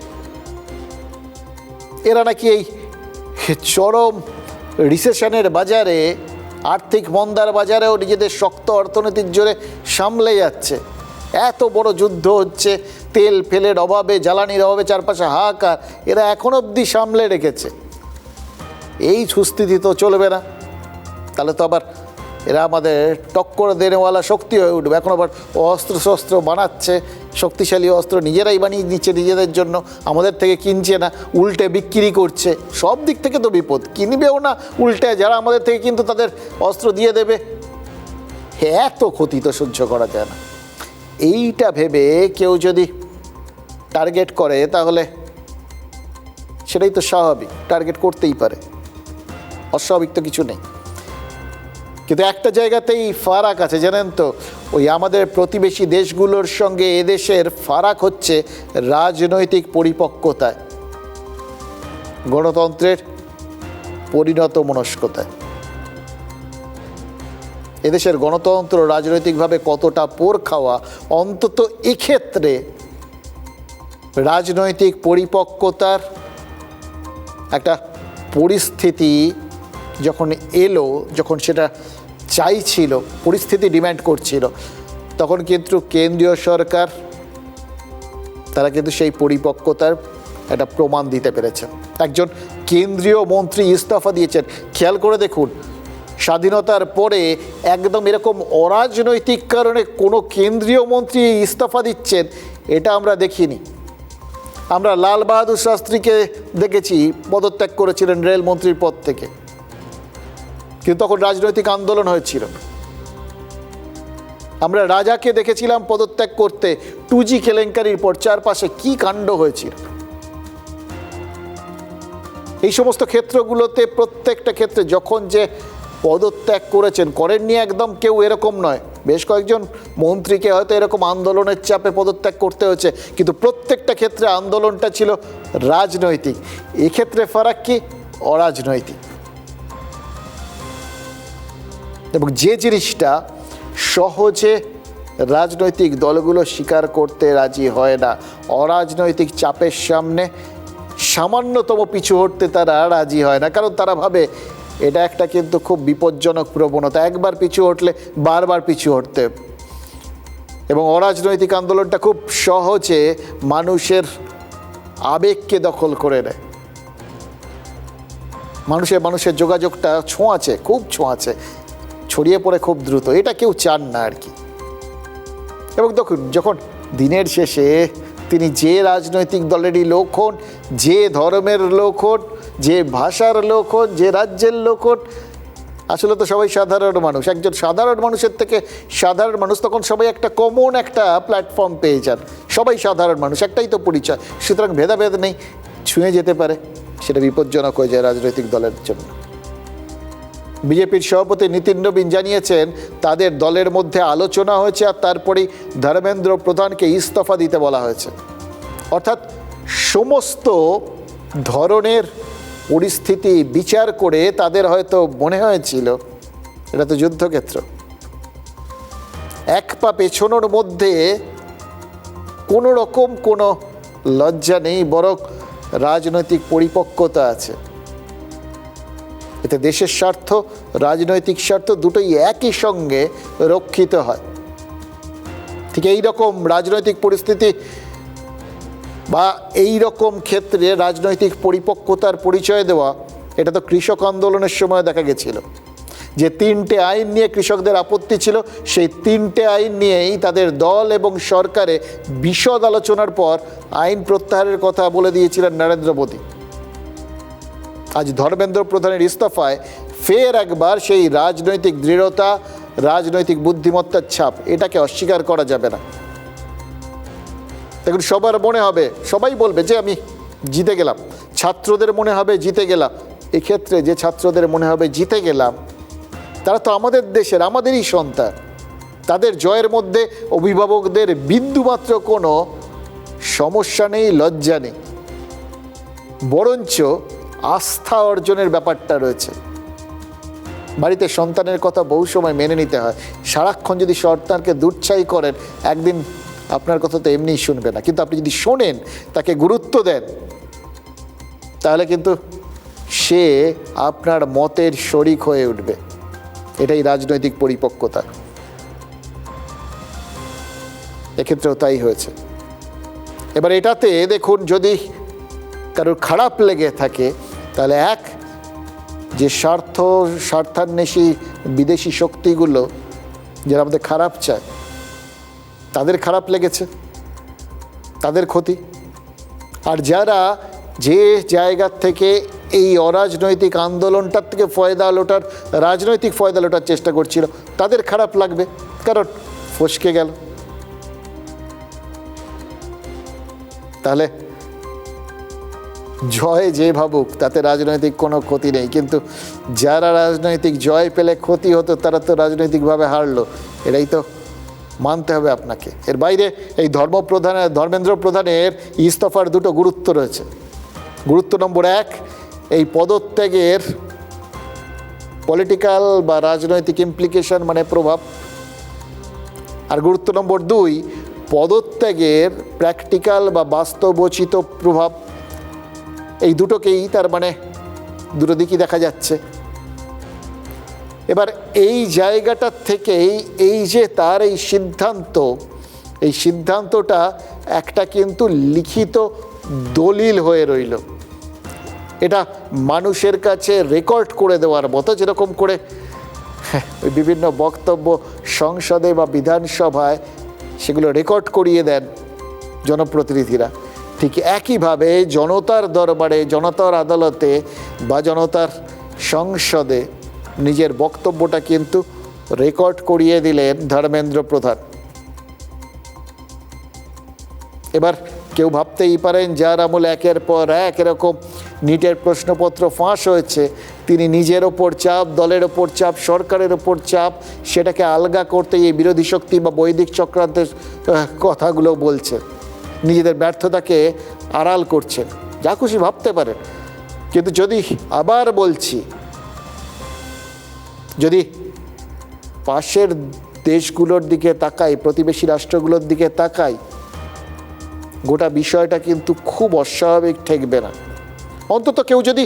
Speaker 2: এরা নাকি এই চরম রিসেশনের বাজারে, আর্থিক মন্দার বাজারেও নিজেদের শক্ত অর্থনীতির জোরে সামলে যাচ্ছে। এত বড় যুদ্ধ হচ্ছে, তেল ফেলের অভাবে, জ্বালানির অভাবে চারপাশে হাহাকার, এরা এখন অবধি সামলে রেখেছে। এই সুস্থিতি তো চলবে না, তাহলে তো আবার এরা আমাদের টক্কর দেনেওয়ালা শক্তি হয়ে উঠবে। এখন আবার অস্ত্র শস্ত্র বানাচ্ছে, শক্তিশালী অস্ত্র নিজেরাই বানিয়ে নিচ্ছে নিজেদের জন্য, আমাদের থেকে কিনছে না, উল্টে বিক্রি করছে। সব দিক থেকে তো বিপদ, কিনবেও না, উল্টে যারা আমাদের থেকে কিন্তু তাদের অস্ত্র দিয়ে দেবে। এত ক্ষতি তো সহ্য করা যায় না। এইটা ভেবে কেউ যদি টার্গেট করে তাহলে সেটাই তো স্বাভাবিক, টার্গেট করতেই পারে, অস্বাভাবিক তো কিছু নেই। কিন্তু একটা জায়গাতেই ফারাক আছে জানেন তো, ওই আমাদের প্রতিবেশী দেশগুলোর সঙ্গে এদেশের ফারাক হচ্ছে রাজনৈতিক পরিপক্কতায়, গণতন্ত্রের পরিণত মনস্কতায়। এদেশের গণতন্ত্র রাজনৈতিকভাবে কতটা পোর খাওয়া, অন্তত এক্ষেত্রে রাজনৈতিক পরিপক্কতার একটা পরিস্থিতি যখন এলো, যখন সেটা চাইছিল, পরিস্থিতি ডিম্যান্ড করছিল, তখন কিন্তু কেন্দ্রীয় সরকার তারা কিন্তু সেই পরিপক্কতার একটা প্রমাণ দিতে পেরেছে। একজন কেন্দ্রীয় মন্ত্রী ইস্তফা দিয়েছেন। খেয়াল করে দেখুন, স্বাধীনতার পরে একদম এরকম অরাজনৈতিক কারণে কোনো কেন্দ্রীয় মন্ত্রী ইস্তফা দিচ্ছেন, এটা আমরা দেখিনি। আমরা লাল বাহাদুর শাস্ত্রীকে দেখেছি পদত্যাগ করেছিলেন রেলমন্ত্রীর পদ থেকে, কিন্তু তখন রাজনৈতিক আন্দোলন হয়েছিল। আমরা রাজাকে দেখেছিলাম পদত্যাগ করতে 2G কেলেঙ্কারির পর, চারপাশে কি কাণ্ড হয়েছিল। এই সমস্ত ক্ষেত্রগুলোতে প্রত্যেকটা ক্ষেত্রে যখন যে পদত্যাগ করেছেন, করেননি একদম কেউ এরকম নয়, বেশ কয়েকজন মন্ত্রীকে হয়তো এরকম আন্দোলনের চাপে পদত্যাগ করতে হয়েছে, কিন্তু প্রত্যেকটা ক্ষেত্রে আন্দোলনটা ছিল রাজনৈতিক। এক্ষেত্রে ফারাক কি? অরাজনৈতিক। এবং যে জিনিসটা সহজে রাজনৈতিক দলগুলো স্বীকার করতে রাজি হয় না, অরাজনৈতিক চাপের সামনে সামান্যতম পিছু হটতে তারা রাজি হয় না, কারণ তারা ভাবে এটা একটা কিন্তু খুব বিপজ্জনক প্রবণতা, একবার পিছু হটলে বারবার পিছু হটতে। এবং অরাজনৈতিক আন্দোলনটা খুব সহজে মানুষের আবেগকে দখল করে নেয়, মানুষের যোগাযোগটা ছোঁয়াচে, খুব ছোঁয়াচে, ছড়িয়ে পড়ে খুব দ্রুত। এটা কেউ চান না আর কি। এবং দেখুন, যখন দিনের শেষে তিনি যে রাজনৈতিক দলেরই লোক হন, যে ধর্মের লোক হন, যে ভাষার লোক হন, যে রাজ্যের লোক হন, আসলে তো সবাই সাধারণ মানুষ। একজন সাধারণ মানুষের থেকে সাধারণ মানুষ, তখন সবাই একটা কমন একটা প্ল্যাটফর্ম পেয়ে যান। সবাই সাধারণ মানুষ, একটাই তো পরিচয়, সুতরাং ভেদাভেদ নেই, ছুঁয়ে যেতে পারে। সেটা বিপজ্জনক হয়ে যায় রাজনৈতিক দলের জন্য। বিজেপির সভাপতি নীতিন নবীন জানিয়েছেন তাদের দলের মধ্যে আলোচনা হয়েছে, আর তারপরেই ধর্মেন্দ্র প্রধানকে ইস্তফা দিতে বলা হয়েছে। অর্থাৎ সমস্ত ধরনের পরিস্থিতি বিচার করে তাদের হয়তো মনে হয়েছিল এটা তো যুদ্ধক্ষেত্র, এক পা পেছনোর মধ্যে কোনো রকম কোনো লজ্জা নেই, বরং রাজনৈতিক পরিপক্কতা আছে। এতে দেশের স্বার্থ, রাজনৈতিক স্বার্থ দুটোই একই সঙ্গে রক্ষিত হয়। ঠিক এই রকম রাজনৈতিক পরিস্থিতি বা এই রকম ক্ষেত্রে রাজনৈতিক পরিপক্কতার পরিচয় দেওয়া, এটা তো কৃষক আন্দোলনের সময় দেখা গেছিল, যে 3টে আইন নিয়ে কৃষকদের আপত্তি ছিল, সেই 3টে আইন নিয়েই তাদের দল এবং সরকারে বিশদ আলোচনার পর আইন প্রত্যাহারের কথা বলে দিয়েছিলেন নরেন্দ্র মোদী। আজ ধর্মেন্দ্র প্রধানের ইস্তফায় ফের একবার সেই রাজনৈতিক দৃঢ়তা, রাজনৈতিক বুদ্ধিমত্তার ছাপ, এটাকে অস্বীকার করা যাবে না। দেখুন, সবার মনে হবে, সবাই বলবে যে আমি জিতে গেলাম, ছাত্রদের মনে হবে জিতে গেলাম। এক্ষেত্রে যে ছাত্রদের মনে হবে জিতে গেলাম, তারা তো আমাদের দেশের, আমাদেরই সন্তান। তাদের জয়ের মধ্যে অভিভাবকদের বিন্দুমাত্র কোনো সমস্যা নেই, লজ্জা নেই, বরঞ্চ আস্থা অর্জনের ব্যাপারটা রয়েছে। বাড়িতে সন্তানের কথা বহু সময় মেনে নিতে হয়। সারাক্ষণ যদি সন্তানকে দুচ্ছাই করেন, একদিন আপনার কথা তো এমনিই শুনবে না, কিন্তু আপনি যদি শোনেন, তাকে গুরুত্ব দেন, তাহলে কিন্তু সে আপনার মতের শরিক হয়ে উঠবে। এটাই রাজনৈতিক পরিপক্কতা। এক্ষেত্রেও তাই হয়েছে। এবার এটাতে দেখুন, যদি কারোর খারাপ লেগে থাকে, তাহলে এক, যে স্বার্থান্বেষী বিদেশি শক্তিগুলো যারা আমাদের খারাপ চায়, তাদের খারাপ লেগেছে, তাদের ক্ষতি। আর যারা যে জায়গার থেকে এই অরাজনৈতিক আন্দোলনটার থেকে ফয়দা লোটার, রাজনৈতিক ফয়দা লোটার চেষ্টা করছিল, তাদের খারাপ লাগবে, কারণ ফসকে গেল। তাহলে জয় যে ভাবুক, তাতে রাজনৈতিক কোনো ক্ষতি নেই, কিন্তু যারা রাজনৈতিক জয় পেলে ক্ষতি হতো, তারা তো রাজনৈতিকভাবে হারলো। এটাই তো মানতে হবে আপনাকে। এর বাইরে এই ধর্মেন্দ্র প্রধানের ইস্তফার দুটো গুরুত্ব রয়েছে। গুরুত্ব নম্বর 1, এই পদত্যাগের পলিটিক্যাল বা রাজনৈতিক ইমপ্লিকেশন, মানে প্রভাব। আর গুরুত্ব নম্বর 2, পদত্যাগের প্র্যাকটিক্যাল বা বাস্তবোচিত প্রভাব। এই দুটোকেই তার মানে দুটো দিকই দেখা যাচ্ছে। এবার এই জায়গাটার থেকেই এই যে তার এই সিদ্ধান্তটা একটা কিন্তু লিখিত দলিল হয়ে রইল। এটা মানুষের কাছে রেকর্ড করে দেওয়ার মতো, যেরকম করে ওই বিভিন্ন বক্তব্য সংসদে বা বিধানসভায় সেগুলো রেকর্ড করিয়ে দেন জনপ্রতিনিধিরা, ঠিক একইভাবে জনতার দরবারে, জনতার আদালতে বা জনতার সংসদে নিজের বক্তব্যটা কিন্তু রেকর্ড করিয়ে দিলেন ধর্মেন্দ্র প্রধান। এবার কেউ ভাবতেই পারেন, যার আমলে একের পর এক এরকম নিটের প্রশ্নপত্র ফাঁস হয়েছে, তিনি নিজের ওপর চাপ, দলের ওপর চাপ, সরকারের ওপর চাপ, সেটাকে আলগা করতে এই বিরোধী শক্তি বা বৈদিক চক্রান্তের কথাগুলো বলছেন, নিজেদের ব্যর্থতাকে আড়াল করছেন, যা খুশি ভাবতে পারেন। কিন্তু যদি আবার বলছি, যদি পাশের দেশগুলোর দিকে তাকাই, প্রতিবেশী রাষ্ট্রগুলোর দিকে তাকাই, গোটা বিষয়টা কিন্তু খুব অস্বাভাবিক ঠেকবে না। অন্তত কেউ যদি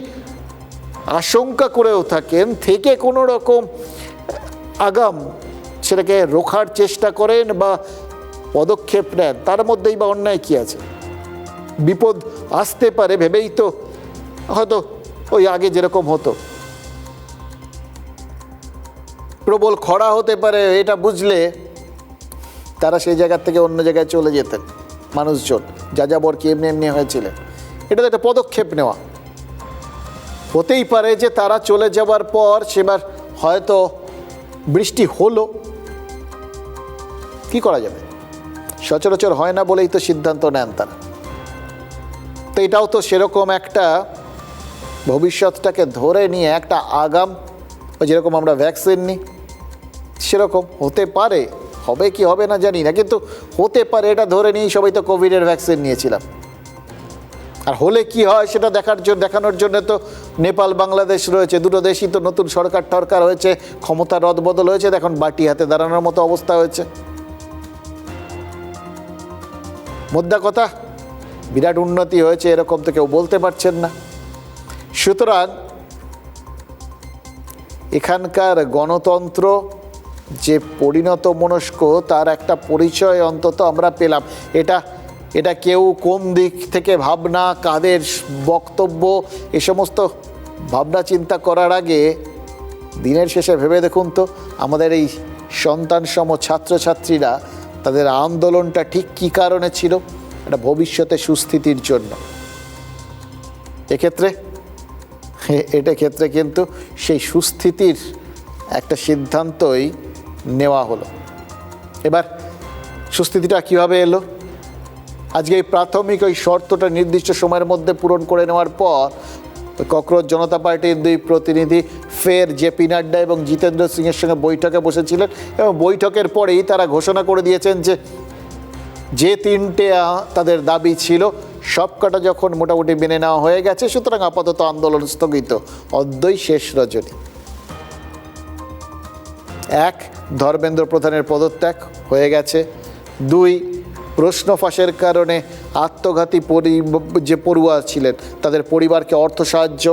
Speaker 2: আশঙ্কা করেও থাকেন, থেকে কোনো রকম আগাম সেটাকে রোখার চেষ্টা করেন বা পদক্ষেপ নেন, তার মধ্যেই বা অন্যায় কী আছে? বিপদ আসতে পারে ভেবেই তো হয়তো ওই আগে যেরকম হতো, প্রবল খরা হতে পারে এটা বুঝলে তারা সেই জায়গার থেকে অন্য জায়গায় চলে যেতেন মানুষজন, যাযাবর কি এমনি এমনি হয়েছিলেন। এটা তো একটা পদক্ষেপ নেওয়া। হতেই পারে যে তারা চলে যাওয়ার পর সেবার হয়তো বৃষ্টি হলো, কি করা যাবে, সচরাচর হয় না বলেই তো সিদ্ধান্ত নেন তারা। তো এটাও তো সেরকম একটা ভবিষ্যৎটাকে ধরে নিয়ে একটা আগাম, যেরকম আমরা ভ্যাকসিন নিই সেরকম হতে পারে, হবে কি হবে না জানি না, কিন্তু হতে পারে এটা ধরে নিয়েই সবাই তো কোভিডের ভ্যাকসিন নিয়েছিলাম। আর হলে কি হয় সেটা দেখানোর জন্য তো নেপাল বাংলাদেশ রয়েছে, দুটো দেশই তো নতুন সরকার হয়েছে, ক্ষমতা রদবদল হয়েছে, এখন বাটি হাতে দাঁড়ানোর মতো অবস্থা হয়েছে। মোদ্দা কথা, বিরাট উন্নতি হয়েছে এরকম তো কেউ বলতে পারছেন না। সুতরাং এখানকার গণতন্ত্র যে পরিণত মনস্ক, তার একটা পরিচয় অন্তত আমরা পেলাম। এটা কেউ কোন দিক থেকে ভাবনা, কাদের বক্তব্য, এ সমস্ত ভাবনা চিন্তা করার আগে দিনের শেষে ভেবে দেখুন তো, আমাদের এই সন্তানসম ছাত্রছাত্রীরা তাদের আন্দোলনটা ঠিক কী কারণে ছিল? এটা ভবিষ্যতে সুস্থিতির জন্য। এটা ক্ষেত্রে কিন্তু সেই সুস্থিতির একটা সিদ্ধান্তই নেওয়া হলো। এবার সুস্থিতিটা কীভাবে এলো? আজকে এই প্রাথমিক ওই শর্তটা নির্দিষ্ট সময়ের মধ্যে পূরণ করে নেওয়ার পর ককরোচ জনতা পার্টির দুই প্রতিনিধি ফের জেপি নাড্ডা এবং জিতেন্দ্র সিংয়ের সঙ্গে বৈঠকে বসেছিলেন, এবং বৈঠকের পরেই তারা ঘোষণা করে দিয়েছেন যে তিনটে তাদের দাবি ছিল সবকটা যখন মোটামুটি মেনে নেওয়া হয়ে গেছে, সুতরাং আপাতত আন্দোলন স্থগিত, অদ্যই শেষ রজনী। 1, ধর্মেন্দ্র প্রধানের পদত্যাগ হয়ে গেছে। 2, প্রশ্ন ফাঁসের কারণে আত্মঘাতী যে পড়ুয়া ছিলেন তাদের পরিবারকে অর্থ সাহায্য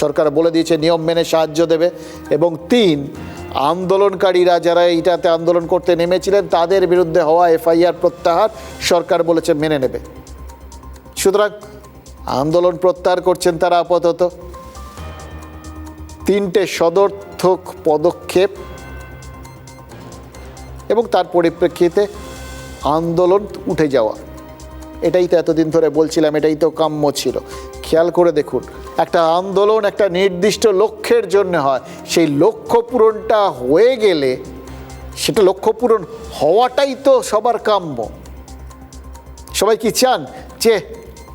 Speaker 2: সরকার বলে দিয়েছে, নিয়ম মেনে সাহায্য দেবে। এবং 3, আন্দোলনকারীরা যারা এইটাতে আন্দোলন করতে নেমেছিলেন তাদের বিরুদ্ধে হওয়া এফআইআর প্রত্যাহার সরকার বলেছে মেনে নেবে। সুতরাং আন্দোলন প্রত্যাহার করছেন তারা আপাতত। 3টে সদর্থক পদক্ষেপ, এবং তার পরিপ্রেক্ষিতে আন্দোলন উঠে যাওয়া, এটাই তো এতদিন ধরে বলছিলাম, এটাই তো কাম্য ছিল। খেয়াল করে দেখুন, একটা আন্দোলন একটা নির্দিষ্ট লক্ষ্যের জন্য হয়, সেই লক্ষ্য পূরণটা হয়ে গেলে সেটা লক্ষ্য পূরণ হওয়াটাই তো সবার কাম্য। সবাই কি চান যে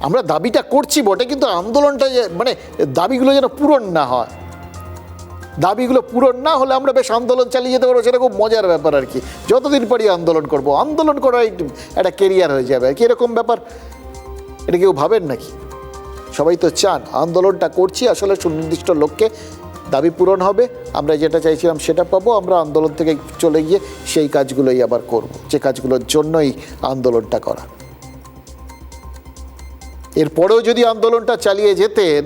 Speaker 2: আমরা দাবিটা করছি বটে, কিন্তু আন্দোলনটা মানে দাবিগুলো যেন পূরণ না হয়। দাবিগুলো পূরণ না হলে আমরা বেশ আন্দোলন চালিয়ে যেতে পারবো, সেটা খুব মজার ব্যাপার আর কি। যতদিন পারি আন্দোলন করব, আন্দোলন করাই একটা কেরিয়ার হয়ে যাবে আর কি, এরকম ব্যাপার। এটা কেউ ভাবেন নাকি? সবাই তো চান আন্দোলনটা করছি আসলে সুনির্দিষ্ট লক্ষ্যে, দাবি পূরণ হবে, আমরা যেটা চাইছিলাম সেটা পাবো, আমরা আন্দোলন থেকে চলে গিয়ে সেই কাজগুলোই আবার করব, যে কাজগুলোর জন্যই আন্দোলনটা করা। এরপরেও যদি আন্দোলনটা চালিয়ে যেতেন,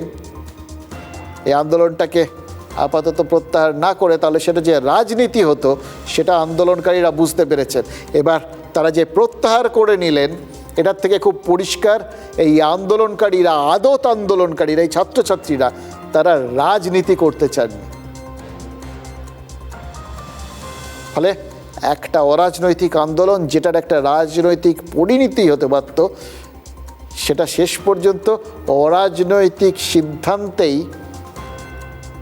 Speaker 2: এই আন্দোলনটাকে আপাতত প্রত্যাহার না করে, তাহলে সেটা যে রাজনীতি হতো সেটা আন্দোলনকারীরা বুঝতে পেরেছেন। এবার তারা যে প্রত্যাহার করে নিলেন, এটার থেকে খুব পরিষ্কার এই আন্দোলনকারীরা, আন্দোলনকারীরা, এই ছাত্রছাত্রীরা, তারা রাজনীতি করতে চাননি। ফলে একটা অরাজনৈতিক আন্দোলন, যেটার একটা রাজনৈতিক পরিণতি হতে পারত, সেটা শেষ পর্যন্ত অরাজনৈতিক সিদ্ধান্তেই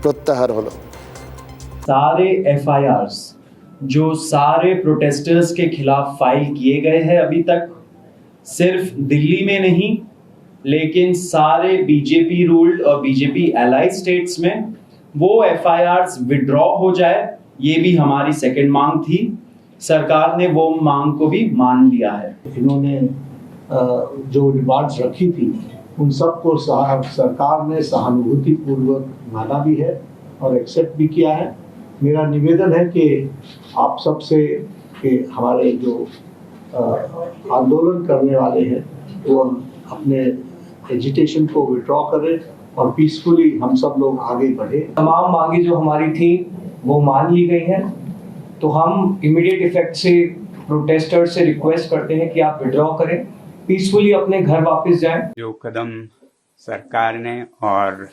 Speaker 2: প্রত্যাহার হলো।
Speaker 4: सारे एफआईआर्स जो सारे प्रोटेस्टर्स के खिलाफ फाइल किए गए हैं अभी तक, सिर्फ दिल्ली में नहीं लेकिन सारे बीजेपी रूल्ड और बीजेपी एलाइड स्टेट्स में, वो एफआईआर्स विड्रॉ हो जाए, ये भी हमारी सेकंड मांग थी। सरकार ने वो मांग को भी मान लिया है।
Speaker 5: इन्होंने जो डिमांड्स रखी थी उन सबको सरकार ने सहानुभूतिपूर्वक माना भी है और एक्सेप्ट भी किया है। मेरा निवेदन है कि आप सबसे कि हमारे जो आंदोलन करने वाले हैं वो अपने एजिटेशन को विड्रॉ करें और पीसफुली हम सब लोग आगे बढ़े।
Speaker 6: तमाम मांगे जो हमारी थी वो मान ली गई हैं, तो हम इमीडिएट इफेक्ट से प्रोटेस्टर्स से रिक्वेस्ट करते हैं कि आप विड्रॉ करें, पीसफुली अपने घर वापस जाएं।
Speaker 7: जो कदम सरकार ने और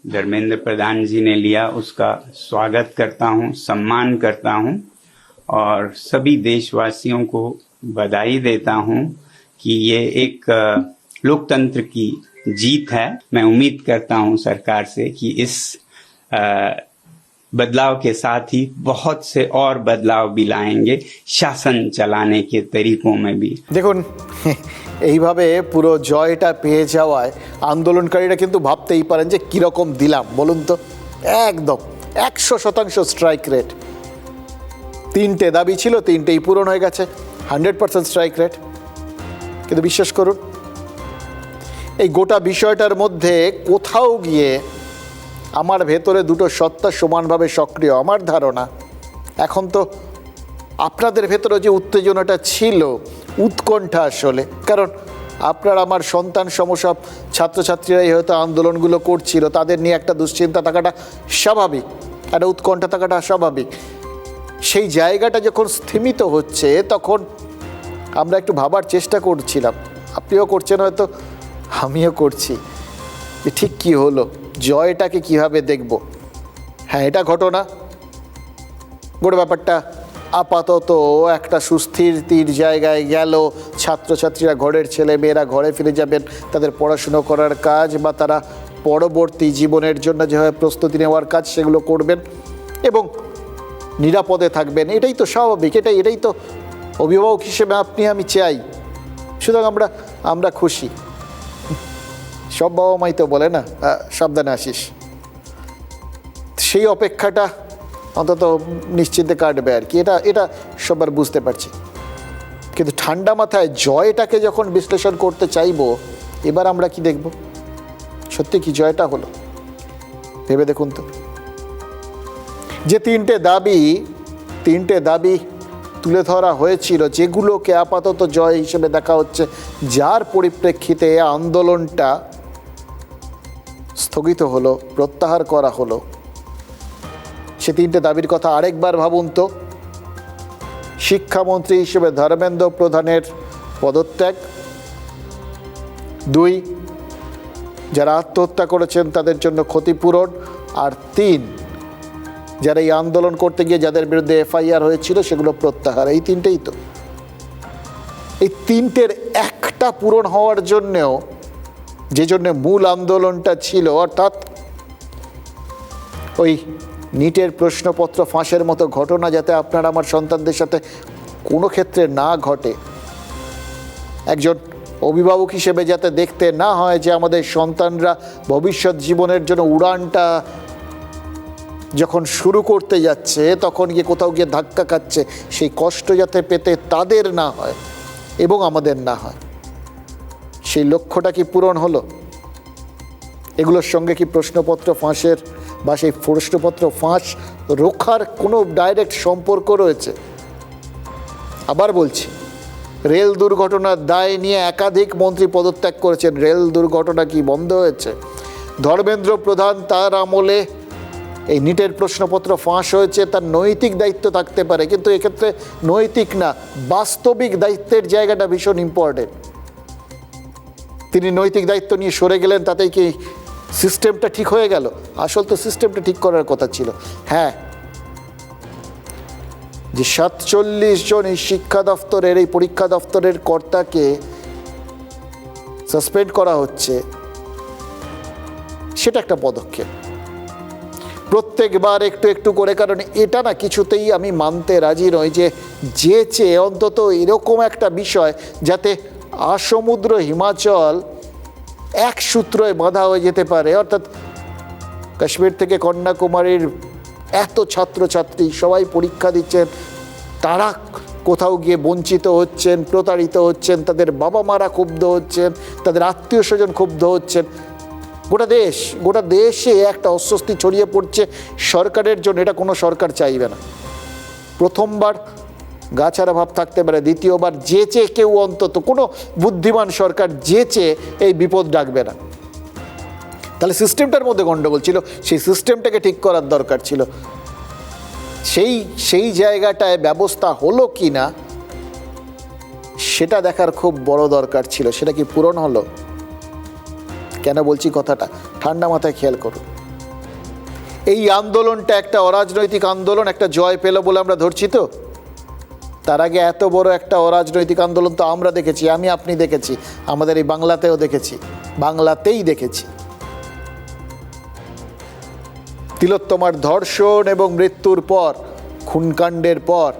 Speaker 7: धर्मेंद्र प्रधान जी ने लिया उसका स्वागत करता हूं, सम्मान करता हूं और सभी देशवासियों को बधाई देता हूं कि ये एक लोकतंत्र की जीत है। मैं उम्मीद करता हूं सरकार से कि इस बदलाव के साथ ही बहुत से और बदलाव भी लाएंगे शासन चलाने के तरीकों में भी।
Speaker 2: দেখুন এইভাবে পুরো জয়টা পেয়ে যাওয়ায় আন্দোলনকারীরা কিন্তু ভাবতেই পারেন যে কীরকম দিলাম বলুন তো। একদম 100% স্ট্রাইক রেট। 3টে দাবি ছিল, 3টেই পূরণ হয়ে গেছে, 100% স্ট্রাইক রেট। কিন্তু বিশ্বাস করুন এই গোটা বিষয়টার মধ্যে কোথাও গিয়ে আমার ভেতরে দুটো সত্তা সমানভাবে সক্রিয়। আমার ধারণা এখন তো আপনাদের ভেতরে যে উত্তেজনাটা ছিল, উৎকণ্ঠা আসলে, কারণ আপনার আমার সন্তান সমসব ছাত্রছাত্রীরাই হয়তো আন্দোলনগুলো করছিল, তাদের নিয়ে একটা দুশ্চিন্তা থাকাটা স্বাভাবিক, একটা উৎকণ্ঠা থাকাটা স্বাভাবিক। সেই জায়গাটা যখন স্থিমিত হচ্ছে তখন আমরা একটু ভাবার চেষ্টা করছিলাম, আপনিও করছেন হয়তো, আমিও করছি, যে ঠিক কী হলো, জয়টাকে কিভাবে দেখব। হ্যাঁ, এটা ঘটনা, গোটা ব্যাপারটা আপাতত একটা সুস্থির জায়গায় গেল। ছাত্রছাত্রীরা, ঘরের ছেলে মেয়েরা ঘরে ফিরে যাবেন, তাদের পড়াশুনো করার কাজ বা তারা পরবর্তী জীবনের জন্য যেভাবে প্রস্তুতি নেওয়ার কাজ সেগুলো করবেন এবং নিরাপদে থাকবেন। এটাই তো স্বাভাবিক, এটাই তো অভিভাবক হিসেবে আপনি আমি চাই। সুতরাং আমরা খুশি। সব বাবা মাই তো বলে না সাবধানে আসিস, সেই অপেক্ষাটা অন্তত নিশ্চিন্তে কাটবে আর কি, এটা সবার বুঝতে পারছি। কিন্তু ঠান্ডা মাথায় জয়টাকে যখন বিশ্লেষণ করতে চাইবো, এবার আমরা কি দেখব, সত্যি কি জয়টা হলো ভেবে দেখুন তো। যে তিনটে দাবি তুলে ধরা হয়েছিল, যেগুলোকে আপাতত জয় হিসেবে দেখা হচ্ছে, যার পরিপ্রেক্ষিতে আন্দোলনটা স্থগিত হলো, প্রত্যাহার করা হলো, সে তিনটে দাবির কথা আরেকবার ভাবুন তো। শিক্ষামন্ত্রী হিসেবে ধর্মেন্দ্র প্রধানের পদত্যাগ, 2 যারা আত্মহত্যা করেছেন তাদের জন্য ক্ষতিপূরণ, আর 3 যারা এই আন্দোলন করতে গিয়ে যাদের বিরুদ্ধে এফআইআর হয়েছিল সেগুলো প্রত্যাহার। এই তিনটেই তো, এই তিনটের একটা পূরণ হওয়ার জন্যেও, যে জন্য মূল আন্দোলনটা ছিল, অর্থাৎ ওই নিটের প্রশ্নপত্র ফাঁসের মতো ঘটনা যাতে আপনার আমার সন্তানদের সাথে কোনো ক্ষেত্রে না ঘটে, একজন অভিভাবক হিসেবে যাতে দেখতে না হয় যে আমাদের সন্তানরা ভবিষ্যৎ জীবনের জন্য উড়ানটা যখন শুরু করতে যাচ্ছে তখন গিয়ে কোথাও গিয়ে ধাক্কা খাচ্ছে, সেই কষ্ট যাতে পেতে তাদের না হয় এবং আমাদের না হয়, সেই লক্ষ্যটা কি পূরণ হলো? এগুলোর সঙ্গে কি প্রশ্নপত্র ফাঁসের বা সেই প্রশ্নপত্র ফাঁস রোখার কোনো ডাইরেক্ট সম্পর্ক রয়েছে? আবার বলছি, রেল দুর্ঘটনার দায় নিয়ে একাধিক মন্ত্রী পদত্যাগ করেছেন। রেল দুর্ঘটনা কি বন্ধ হয়েছে? ধর্মেন্দ্র প্রধান তার আমলে এই নিটের প্রশ্নপত্র ফাঁস হয়েছে, তার নৈতিক দায়িত্ব থাকতে পারে, কিন্তু এক্ষেত্রে নৈতিক না, বাস্তবিক দায়িত্বের জায়গাটা ভীষণ ইম্পর্টেন্ট। তিনি নৈতিক দায়িত্ব নিয়ে সরে গেলেন, তাতেই কি সিস্টেমটা ঠিক হয়ে গেল? আসল তো সিস্টেমটা ঠিক করার কথা ছিল। হ্যাঁ, যে 47 জন এই শিক্ষা দপ্তরের, এই পরীক্ষা দপ্তরের কর্তাকে সাসপেন্ড করা হচ্ছে, সেটা একটা পদক্ষেপ। প্রত্যেকবার একটু করে, কারণ এটা না কিছুতেই আমি মানতে রাজি নই যে চেয়ে অন্তত এরকম একটা বিষয় যাতে আসমুদ্র হিমাচল এক সূত্রে বাঁধা হয়ে যেতে পারে, অর্থাৎ কাশ্মীর থেকে কন্যাকুমারীর এত ছাত্রছাত্রী সবাই পরীক্ষা দিচ্ছেন, তারা কোথাও গিয়ে বঞ্চিত হচ্ছেন, প্রতারিত হচ্ছেন, তাদের বাবা মারা ক্ষুব্ধ হচ্ছেন, তাদের আত্মীয় স্বজন ক্ষুব্ধ হচ্ছেন। গোটা দেশে একটা অস্বস্তি ছড়িয়ে পড়ছে সরকারের জন্য। এটা কোনো সরকার চাইবে না। প্রথমবার গাছারা ভাব থাকতে পারে, দ্বিতীয়বার যেচে কেউ, অন্তত কোনো বুদ্ধিমান সরকার যেচে এই বিপদ ডাকবে না। তাহলে সিস্টেমটার মধ্যে গণ্ডগোল ছিল, সেই সিস্টেমটাকে ঠিক করার দরকার ছিল। সেই জায়গাটায় ব্যবস্থা হলো কি না সেটা দেখার খুব বড় দরকার ছিল। সেটা কি পূরণ হলো? কেন বলছি কথাটা, ঠান্ডা মাথায় খেয়াল করুন। এই আন্দোলনটা একটা অরাজনৈতিক আন্দোলন, একটা জয় পেল বলে আমরা ধরছি তো। তার আগে এত বড় একটা অরাজনৈতিক আন্দোলন তো আমরা দেখেছি, আপনি দেখেছি, আমাদের এই বাংলাতেও দেখেছি, বাংলাতেই দেখেছি। তিলোত্তমার ধর্ষণ এবং মৃত্যুর পর, খুনকাণ্ডের পর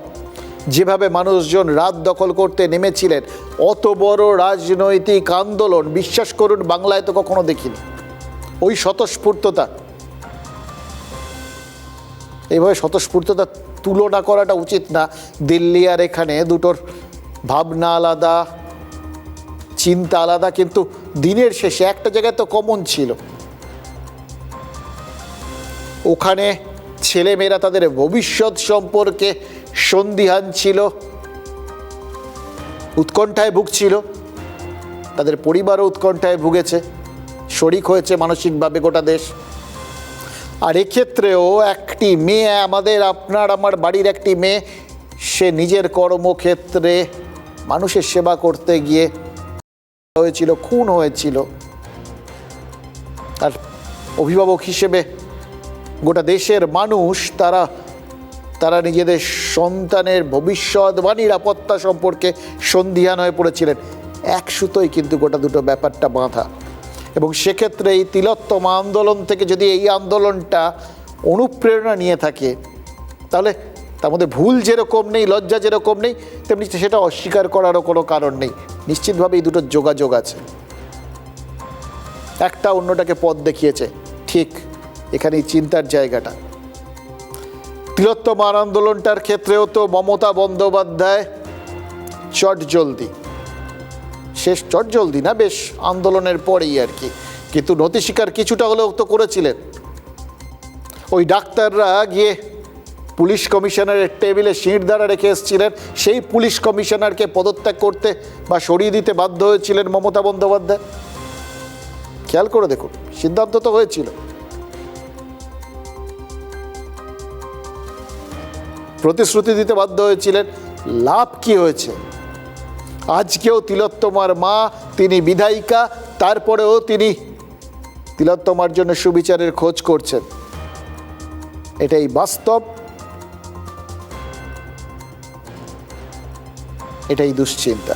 Speaker 2: যেভাবে মানুষজন রাত দখল করতে নেমেছিলেন, অত বড় রাজনৈতিক আন্দোলন বিশ্বাস করুন বাংলায় তো কখনো দেখিনি। ওই স্বতঃস্ফূর্ততা, এইভাবে স্বতঃস্ফূর্ততা তুলনা করাটা উচিত না। দিল্লি আর এখানে দুটোর ভাবনা আলাদা, চিন্তা আলাদা, কিন্তু দিনের শেষে একটা জায়গায় তো কমন ছিল। ওখানে ছেলেমেয়েরা তাদের ভবিষ্যৎ সম্পর্কে সন্দিহান ছিল, উৎকণ্ঠায় ভুগছিল, তাদের পরিবারও উৎকণ্ঠায় ভুগেছে, শরিক হয়েছে মানসিকভাবে গোটা দেশ। আর এক্ষেত্রেও একটি মেয়ে, আপনার আমার বাড়ির একটি মেয়ে, সে নিজের কর্মক্ষেত্রে মানুষের সেবা করতে গিয়ে হয়েছিল, খুন হয়েছিল। আর অভিভাবক হিসেবে গোটা দেশের মানুষ তারা নিজেদের সন্তানের ভবিষ্যৎ বা নিরাপত্তা সম্পর্কে সন্দিহান হয়ে পড়েছিলেন। এক সুতোই কিন্তু গোটা দুটো ব্যাপারটা বাঁধা। এবং সেক্ষেত্রে এই তিলোত্তমা আন্দোলন থেকে যদি এই আন্দোলনটা অনুপ্রেরণা নিয়ে থাকে, তাহলে তার মধ্যে ভুল যেরকম নেই, লজ্জা যেরকম নেই, তেমনি সেটা অস্বীকার করারও কোনো কারণ নেই। নিশ্চিতভাবে এই দুটোর যোগাযোগ আছে। একটা অন্যটাকে পথ দেখিয়েছে, ঠিক এখানেই চিন্তার জায়গাটা। তিলোত্তমার আন্দোলনটার ক্ষেত্রেও তো মমতা বন্দ্যোপাধ্যায় চটজলদি না, বেশ আন্দোলনের পরেই আর কি, কিন্তু নতি স্বীকার কিছুটা হলেও তো করেছিলেন। ওই ডাক্তাররা গিয়ে পুলিশ কমিশনারের টেবিলে শিরদাঁড়া রেখে এসেছিলেন, সেই পুলিশ কমিশনারকে পদত্যাগ করতে বা সরিয়ে দিতে বাধ্য হয়েছিলেন মমতা বন্দ্যোপাধ্যায়। খেয়াল করে দেখুন, সিদ্ধান্ত তো হয়েছিল। প্রতিশ্রুতি দিতে বাধ্য হয়েছিলেন, লাভ কি হয়েছে? আজকেও তিলোত্তমার মা, তিনি বিধায়িকা, তারপরেও তিনি তিলোত্তমার জন্য সুবিচারের খোঁজ করছেন। এটাই বাস্তব, এটাই দুশ্চিন্তা।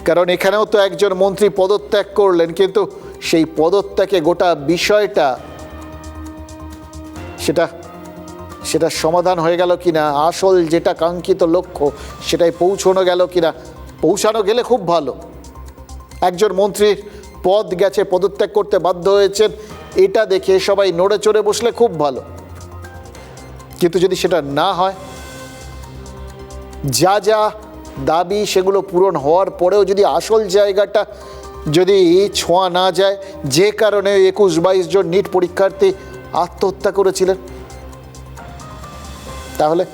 Speaker 2: কারণ এখানেও তো একজন মন্ত্রী পদত্যাগ করলেন, কিন্তু সেই পদত্যাগে গোটা বিষয়টা সেটা সমাধান হয়ে গেল কিনা, আসল যেটা কাঙ্ক্ষিত লক্ষ্য সেটাই পৌঁছানো গেল কিনা। পৌঁছানো গেলে খুব ভালো। একজন মন্ত্রীর পদ গেছে, পদত্যাগ করতে বাধ্য হয়েছেন, এটা দেখে সবাই নড়ে চড়ে বসলে খুব ভালো। কিন্তু যদি সেটা না হয়, যা দাবি সেগুলো পূরণ হওয়ার পরেও যদি আসল জায়গাটা যদি ছোঁয়া না যায়, যে কারণে 21-22 জন নিট পরীক্ষার্থী আত্মহত্যা করেছিলেন, তাহলে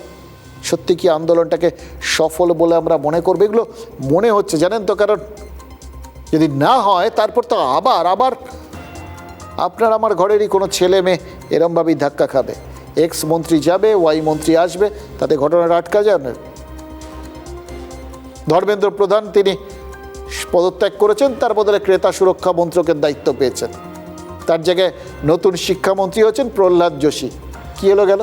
Speaker 2: সত্যি কি আন্দোলনটাকে সফল বলে আমরা মনে করবো? এগুলো মনে হচ্ছে, জানেন তো, কারণ যদি না হয় তারপর তো আবার আপনার আমার ঘরেরই কোনো ছেলে মেয়ে এরমভাবেই ধাক্কা খাবে। এক্স মন্ত্রী যাবে, ওয়াই মন্ত্রী আসবে, তাতে ঘটনাটা আটকা যাবে। ধর্মেন্দ্র প্রধান তিনি পদত্যাগ করেছেন, তার বদলে ক্রেতা সুরক্ষা মন্ত্রকের দায়িত্ব পেয়েছেন। তার জায়গায় নতুন শিক্ষামন্ত্রী হচ্ছেন প্রহ্লাদ যোশী। কি এলো গেল?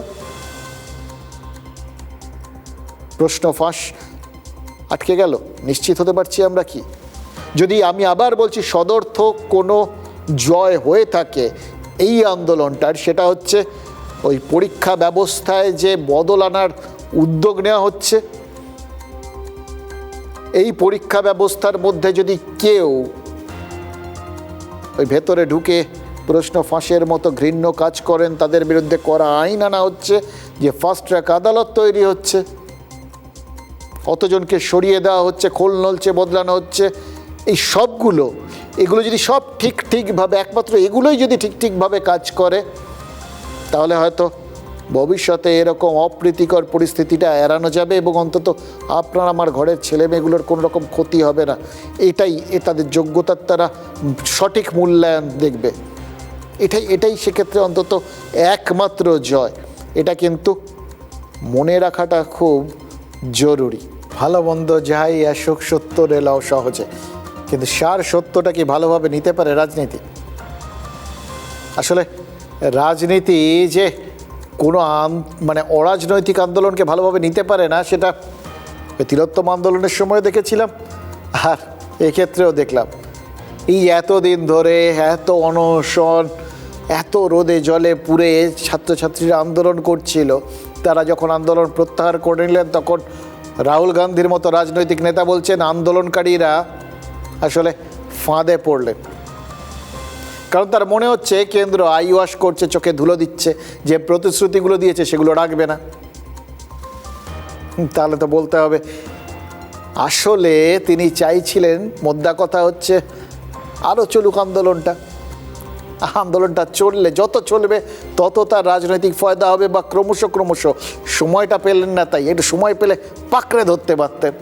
Speaker 2: প্রশ্ন ফাঁস, আটকে গেল। নিশ্চিত হতে পারছি আমরা কি, যদি আমি আবার বলছি সদর্থক কোনো জয় হয়ে থাকে এই আন্দোলনটার, সেটা হচ্ছে ওই পরীক্ষা ব্যবস্থায় যে বদল আনার উদ্যোগ নেওয়া হচ্ছে। এই পরীক্ষা ব্যবস্থার মধ্যে যদি কেউ ওই ভেতরে ঢুকে প্রশ্ন ফাঁসের মতো ঘৃণ্য কাজ করেন তাদের বিরুদ্ধে কড়া আইন আনা হচ্ছে, যে ফাস্ট ট্র্যাক আদালত তৈরি হচ্ছে, কতজনকে সরিয়ে দেওয়া হচ্ছে, খোল নলচে বদলানো হচ্ছে, এই সবগুলো এগুলো যদি সব ঠিকভাবে একমাত্র এগুলোই যদি ঠিকভাবে কাজ করে, তাহলে হয়তো ভবিষ্যতে এরকম অপ্রীতিকর পরিস্থিতিটা এড়ানো যাবে এবং অন্তত আপনার আমার ঘরের ছেলে মেয়েগুলোর কোনো রকম ক্ষতি হবে না। এটাই তাদের যোগ্যতার তারা সঠিক মূল্যায়ন দেখবে, এটাই সেক্ষেত্রে অন্তত একমাত্র জয়। এটা কিন্তু মনে রাখাটা খুব জরুরি। ভালো মন্দ যাই আসুক, সত্য এলাও সহজে, কিন্তু সার সত্যটা কি ভালোভাবে নিতে পারে রাজনীতি? আসলে রাজনীতি যে কোনো মানে অরাজনৈতিক আন্দোলনকে ভালোভাবে নিতে পারে না, সেটা তিলোত্তম আন্দোলনের সময় দেখেছিলাম, আর এক্ষেত্রেও দেখলাম। এই এতদিন ধরে এত অনশন, এত রোদে জলে পুড়ে ছাত্রছাত্রীরা আন্দোলন করছিল, তারা যখন আন্দোলন প্রত্যাহার করে নিলেন, তখন রাহুল গান্ধীর মতো রাজনৈতিক নেতা বলছেন আন্দোলনকারীরা আসলে ফাঁদে পড়লেন। কারণ তার মনে হচ্ছে কেন্দ্র আই ওয়াশ করছে, চোখে ধুলো দিচ্ছে, যে প্রতিশ্রুতিগুলো দিয়েছে সেগুলো রাখবে না। তাহলে তো বলতে হবে আসলে তিনি চাইছিলেন, মোদ্দা কথা হচ্ছে আরও চলুক আন্দোলনটা চললে, যত চলবে তত তার রাজনৈতিক ফায়দা হবে, বা ক্রমশ সময়টা পেলেন না, তাই একটু সময় পেলে পাকড়ে ধরতে পারতেন,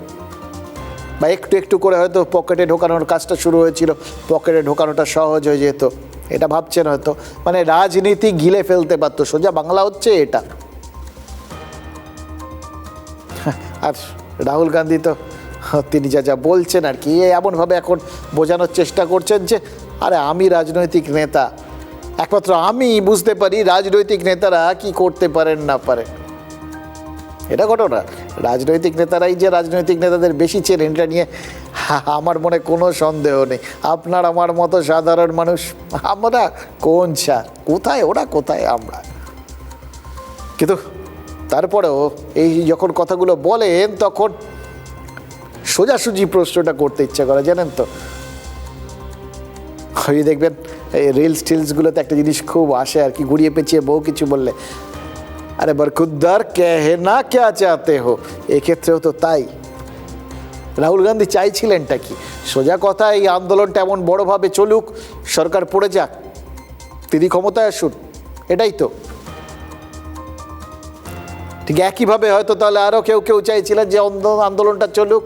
Speaker 2: বা একটু করে হয়তো পকেটে ঢোকানোর কাজটা শুরু হয়েছিল, পকেটে ঢোকানোটা সহজ হয়ে যেত, এটা ভাবছেন হয়তো। মানে রাজনীতি গিলে ফেলতে পারতো, সোজা বাংলা হচ্ছে এটা। আর রাহুল গান্ধী তো তিনি যা বলছেন আর কি, এমনভাবে এখন বোঝানোর চেষ্টা করছেন যে আরে আমি রাজনৈতিক নেতা, একমাত্র আমি বুঝতে পারি রাজনৈতিক নেতারা কি করতে পারেন না পারেন। এটা ঘটনা, রাজনৈতিক নেতারাই যে রাজনৈতিক নেতাদের বেশি চেনেন, এটা নিয়ে আমার মনে কোনো সন্দেহ নেই। আপনার আমার মতো সাধারণ মানুষ আমরা কোন ছাড়, কোথায় ওরা, কোথায় আমরা। কিন্তু তারপরেও এই যখন কথাগুলো বলেন, তখন সোজাসুজি প্রশ্নটা করতে ইচ্ছা করে, জানেন তো। ওই দেখবেন এই রিলসগুলোতে একটা জিনিস খুব আসে আর কি, ঘুরিয়ে পেঁচিয়ে বহু কিছু বললে, আরে বরখুদ্দার কে না কে চাতে হো, এক্ষেত্রেও তো তাই। রাহুল গান্ধী চাইছিলেনটা কি? সোজা কথা, এই আন্দোলনটা এমন বড়োভাবে চলুক, সরকার পড়ে যাক, তিনি ক্ষমতায় আসুন, এটাই তো। ঠিক একইভাবে হয়তো তাহলে আরও কেউ চাইছিলেন যে আন্দোলনটা চলুক,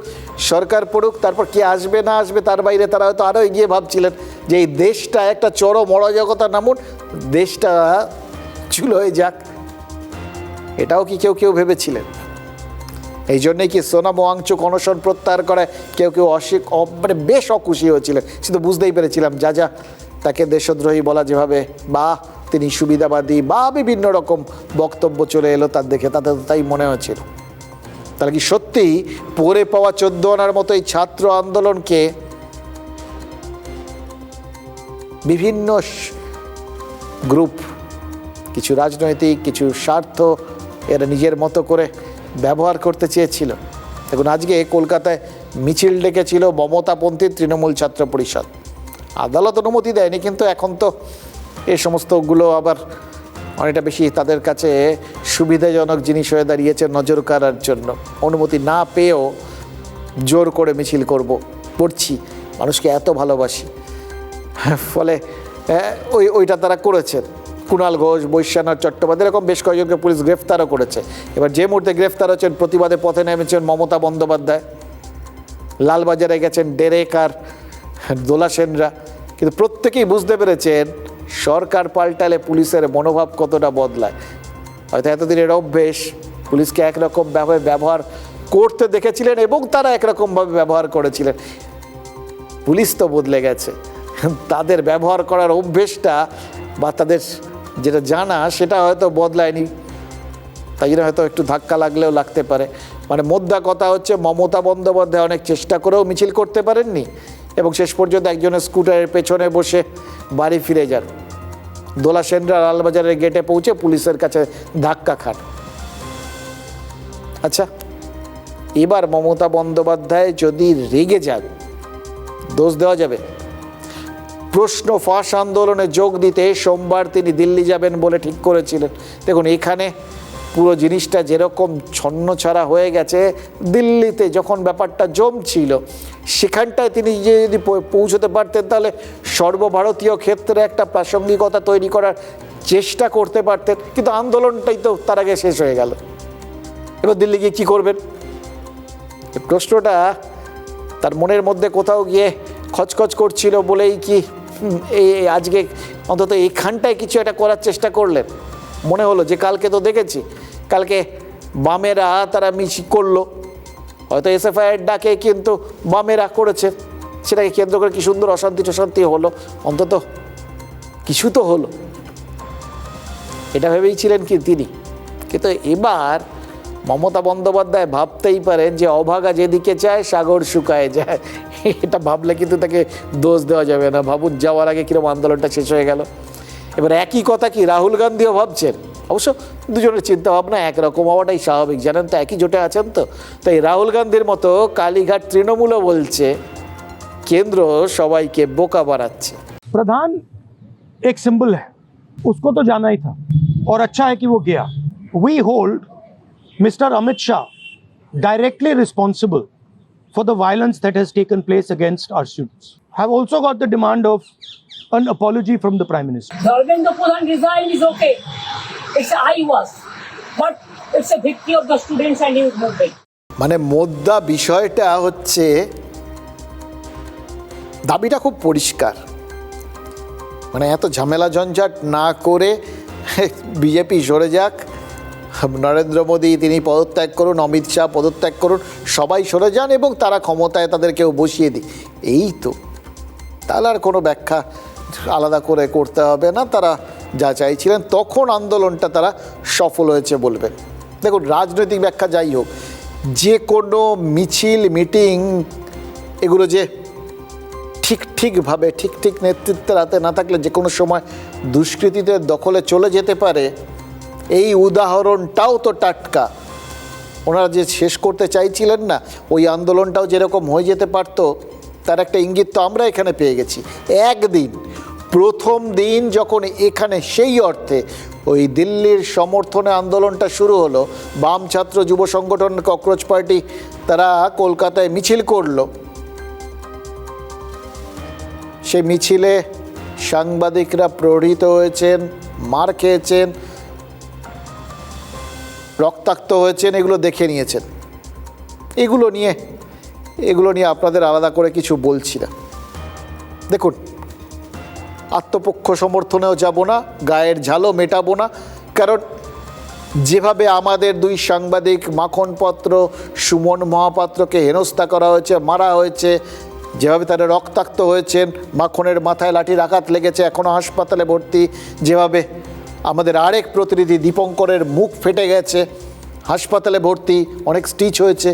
Speaker 2: সরকার পড়ুক, তারপর কি আসবে না আসবে তার বাইরে তারা হয়তো আরও এগিয়ে ভাবছিলেন যে এই দেশটা একটা চরম অরাজকতা নামুন, দেশটা চুল হয়ে যাক, এটাও কি কেউ ভেবেছিলেন? এই জন্যেই কি সোনাম ওয়াংচুক অনশন প্রত্যাহার করায় কেউ মানে বেশ অখুশি হয়েছিলেন। শুধু বুঝতেই পেরেছিলাম যা তাকে দেশদ্রোহী বলা যেভাবে, বা তিনি সুবিধাবাদী বা বিভিন্ন রকম বক্তব্য চলে এলো তার দেখে, তাতে তাই মনে হয়েছিল। তাহলে কি সত্যিই পড়ে পাওয়া 14 আনার মতো এই ছাত্র আন্দোলনকে বিভিন্ন গ্রুপ, কিছু রাজনৈতিক, কিছু স্বার্থ, এরা নিজের মতো করে ব্যবহার করতে চেয়েছিল? দেখুন, আজকে কলকাতায় মিছিল ডেকেছিল মমতাপন্থী তৃণমূল ছাত্র পরিষদ। আদালত অনুমতি দেয়নি, কিন্তু এখন তো এই সমস্তগুলো আবার অনেকটা বেশি তাদের কাছে সুবিধাজনক জিনিস হয়ে দাঁড়িয়েছে নজর কাড়ার জন্য। অনুমতি না পেয়েও জোর করে মিছিল করছি, মানুষকে এত ভালোবাসি, ফলে ওইটা তারা করেছেন। কুণাল ঘোষ, বৈশ্যানাথ চট্টোপাধ্যায়, এরকম বেশ কয়েকজনকে পুলিশ গ্রেফতারও করেছে। এবার যে মুহূর্তে গ্রেফতার হচ্ছেন, প্রতিবাদে পথে নেমেছেন মমতা বন্দ্যোপাধ্যায়, লালবাজারে গেছেন ডেরেক আর দোলা সেনরা, কিন্তু প্রত্যেকেই বুঝতে পেরেছেন সরকার পাল্টালে পুলিশের মনোভাব কতটা বদলায়। হয়তো এতদিনের অভ্যেস, পুলিশকে একরকমভাবে ব্যবহার করতে দেখেছিলেন এবং তারা একরকমভাবে ব্যবহার করেছিলেন। পুলিশ তো বদলে গেছে, তাদের ব্যবহার করার অভ্যেসটা বা তাদের যেটা জানা সেটা হয়তো বদলায়নি, তাই জন্য হয়তো একটু ধাক্কা লাগলেও লাগতে পারে। মানে মোদ্দা কথা হচ্ছে, মমতা বন্দ্যোপাধ্যায় অনেক চেষ্টা করেও মিছিল করতে পারেননি এবং শেষ পর্যন্ত একজনের স্কুটারের পেছনে বসে বাড়ি ফিরে যান। দোলা সেনরা লালবাজারের গেটে পৌঁছে পুলিশের কাছে ধাক্কা খান। আচ্ছা, এবার মমতা বন্দ্যোপাধ্যায় যদি রেগে যান, দোষ দেওয়া যাবে? প্রশ্ন ফাঁস আন্দোলনে যোগ দিতে সোমবার তিনি দিল্লি যাবেন বলে ঠিক করেছিলেন। দেখুন এখানে পুরো জিনিসটা যেরকম ছন্নছাড়া হয়ে গেছে, দিল্লিতে যখন ব্যাপারটা জমছিল সেখানটায় তিনি যদি পৌঁছতে পারতেন তাহলে সর্বভারতীয় ক্ষেত্রে একটা প্রাসঙ্গিকতা তৈরি করার চেষ্টা করতে পারতেন, কিন্তু আন্দোলনটাই তো তার আগে শেষ হয়ে গেল। এবার দিল্লি গিয়ে কী করবেন? এই প্রশ্নটা তার মনের মধ্যে কোথাও গিয়ে খচখচ করছিল বলেই কি এই আজকে অন্তত এইখানটায় কিছু একটা করার চেষ্টা করলেন। মনে হলো যে কালকে তো দেখেছি, কালকে বামেরা তারা মিছিল করলো, হয়তো এসএফআইয়ের ডাকে কিন্তু বামেরা করেছে, সেটাকে কেন্দ্র করে কি সুন্দর অশান্তি হলো, অন্তত কিছু তো হলো, এটা ভেবেই ছিলেন কি তিনি। কিন্তু এবার মমতা বন্দ্যোপাধ্যায় ভাবতেই পারেন যে অভাগা যেদিকে চায় সাগর শুকায় যায়, এটা ভাবলে কিন্তু তাকে দোষ দেওয়া যাবে না। ভাবুন যাওয়ার আগে কিরকম আন্দোলনটা শেষ হয়ে গেল। এবার একই কথা কি রাহুল গান্ধীও ভাবছেন, অবশ্য দুজনের চিন্তা ভাবনা একরকম হওয়াটাই স্বাভাবিক, জানেন তো একই জোটে আছেন তো। তাই রাহুল গান্ধীর মতো কালীঘাট তৃণমূলও বলছে কেন্দ্র সবাইকে বোকা বানাচ্ছে।
Speaker 8: प्रधान एक सिंबल है, उसको तो जाना ही था और अच्छा है कि वो गया। We hold Mr. Amit Shah directly responsible for the violence that has taken place against our students. Have also got the demand of an apology from the Prime Minister.
Speaker 9: Dharmendra Pradhan resign is okay. It's a high was, but it's a victory of the students and youth movement.
Speaker 2: মানে মোদ্দা বিষয়টা হচ্ছে দাবিটা খুব পরিষ্কার, মানে এত ঝামেলা ঝঞ্ঝাট না করে বিজেপি সরে যাক, নরেন্দ্র মোদী তিনি পদত্যাগ করুন, অমিত শাহ পদত্যাগ করুন, সবাই সরে যান এবং তারা ক্ষমতায় তাদেরকেও বসিয়ে দিই, এই তো। তাহলে আর কোনো ব্যাখ্যা আলাদা করে করতে হবে না, তারা যা চাইছিলেন তখন আন্দোলনটা তারা সফল হয়েছে বলবেন। দেখুন রাজনৈতিক ব্যাখ্যা যাই হোক, যে কোনো মিছিল মিটিং এগুলো যে ঠিকভাবে ঠিক নেতৃত্বের হাতে না থাকলে যে কোনো সময় দুষ্কৃতীদের দখলে চলে যেতে পারে, এই উদাহরণটাও তো টাটকা। ওনারা যে শেষ করতে চাইছিলেন না, ওই আন্দোলনটাও যেরকম হয়ে যেতে পারত তার একটা ইঙ্গিত তো আমরা এখানে পেয়ে গেছি। একদিন প্রথম দিন যখন এখানে সেই অর্থে ওই দিল্লির সমর্থনে আন্দোলনটা শুরু হলো, বাম ছাত্র যুব সংগঠন ককরোচ পার্টি তারা কলকাতায় মিছিল করলো, সেই মিছিলে সাংবাদিকরা প্রহৃত হয়েছেন, মার খেয়েছেন, রক্তাক্ত হয়েছেন, এগুলো দেখে নিয়েছেন। এগুলো নিয়ে আপনাদের আলাদা করে কিছু বলছি না। দেখুন আত্মপক্ষ সমর্থনেও যাব না, গায়ের ঝালও মেটাবো না, কারণ যেভাবে আমাদের দুই সাংবাদিক মাখন পাত্র, সুমন মহাপাত্রকে হেনস্থা করা হয়েছে, মারা হয়েছে, যেভাবে তারা রক্তাক্ত হয়েছেন, মাখনের মাথায় লাঠির আঘাত লেগেছে, এখনও হাসপাতালে ভর্তি, যেভাবে আমাদের আরেক প্রতিনিধি দীপঙ্করের মুখ ফেটে গেছে, হাসপাতালে ভর্তি, অনেক স্টিচ হয়েছে,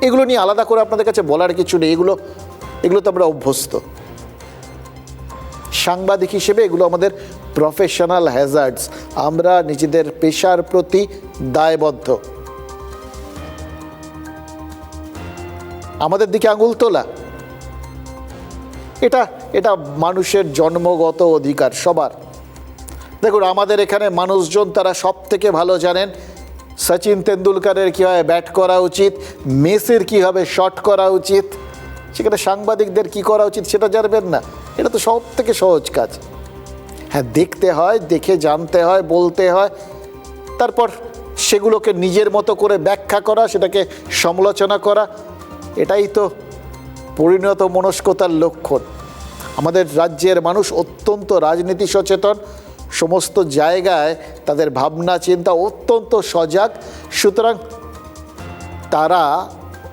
Speaker 2: এগুলো নিয়ে আলাদা করে আপনাদের কাছে বলার কিছু নেই। এগুলো তো আমরা অভ্যস্ত। সাংবাদিক হিসেবে এগুলো আমাদের প্রফেশনাল হ্যাজার্ডস, আমরা নিজেদের পেশার প্রতি দায়বদ্ধ। আমাদের দিকে আঙুল তোলা এটা মানুষের জন্মগত অধিকার সবার। দেখুন আমাদের এখানে মানুষজন তারা সব থেকে ভালো জানেন সচিন তেন্ডুলকারের কীভাবে ব্যাট করা উচিত, মেসির কীভাবে শট করা উচিত, সেখানে সাংবাদিকদের কি করা উচিত সেটা জানবেন না? এটা তো সব থেকে সহজ কাজ। হ্যাঁ, দেখতে হয়, দেখে জানতে হয়, বলতে হয়, তারপর সেগুলোকে নিজের মতো করে ব্যাখ্যা করা, সেটাকে সমালোচনা করা, এটাই তো পরিণত মনস্কতার লক্ষণ। আমাদের রাজ্যের মানুষ অত্যন্ত রাজনীতি সচেতন, সমস্ত জায়গায় তাদের ভাবনা চিন্তা অত্যন্ত সজাগ। সুতরাং তারা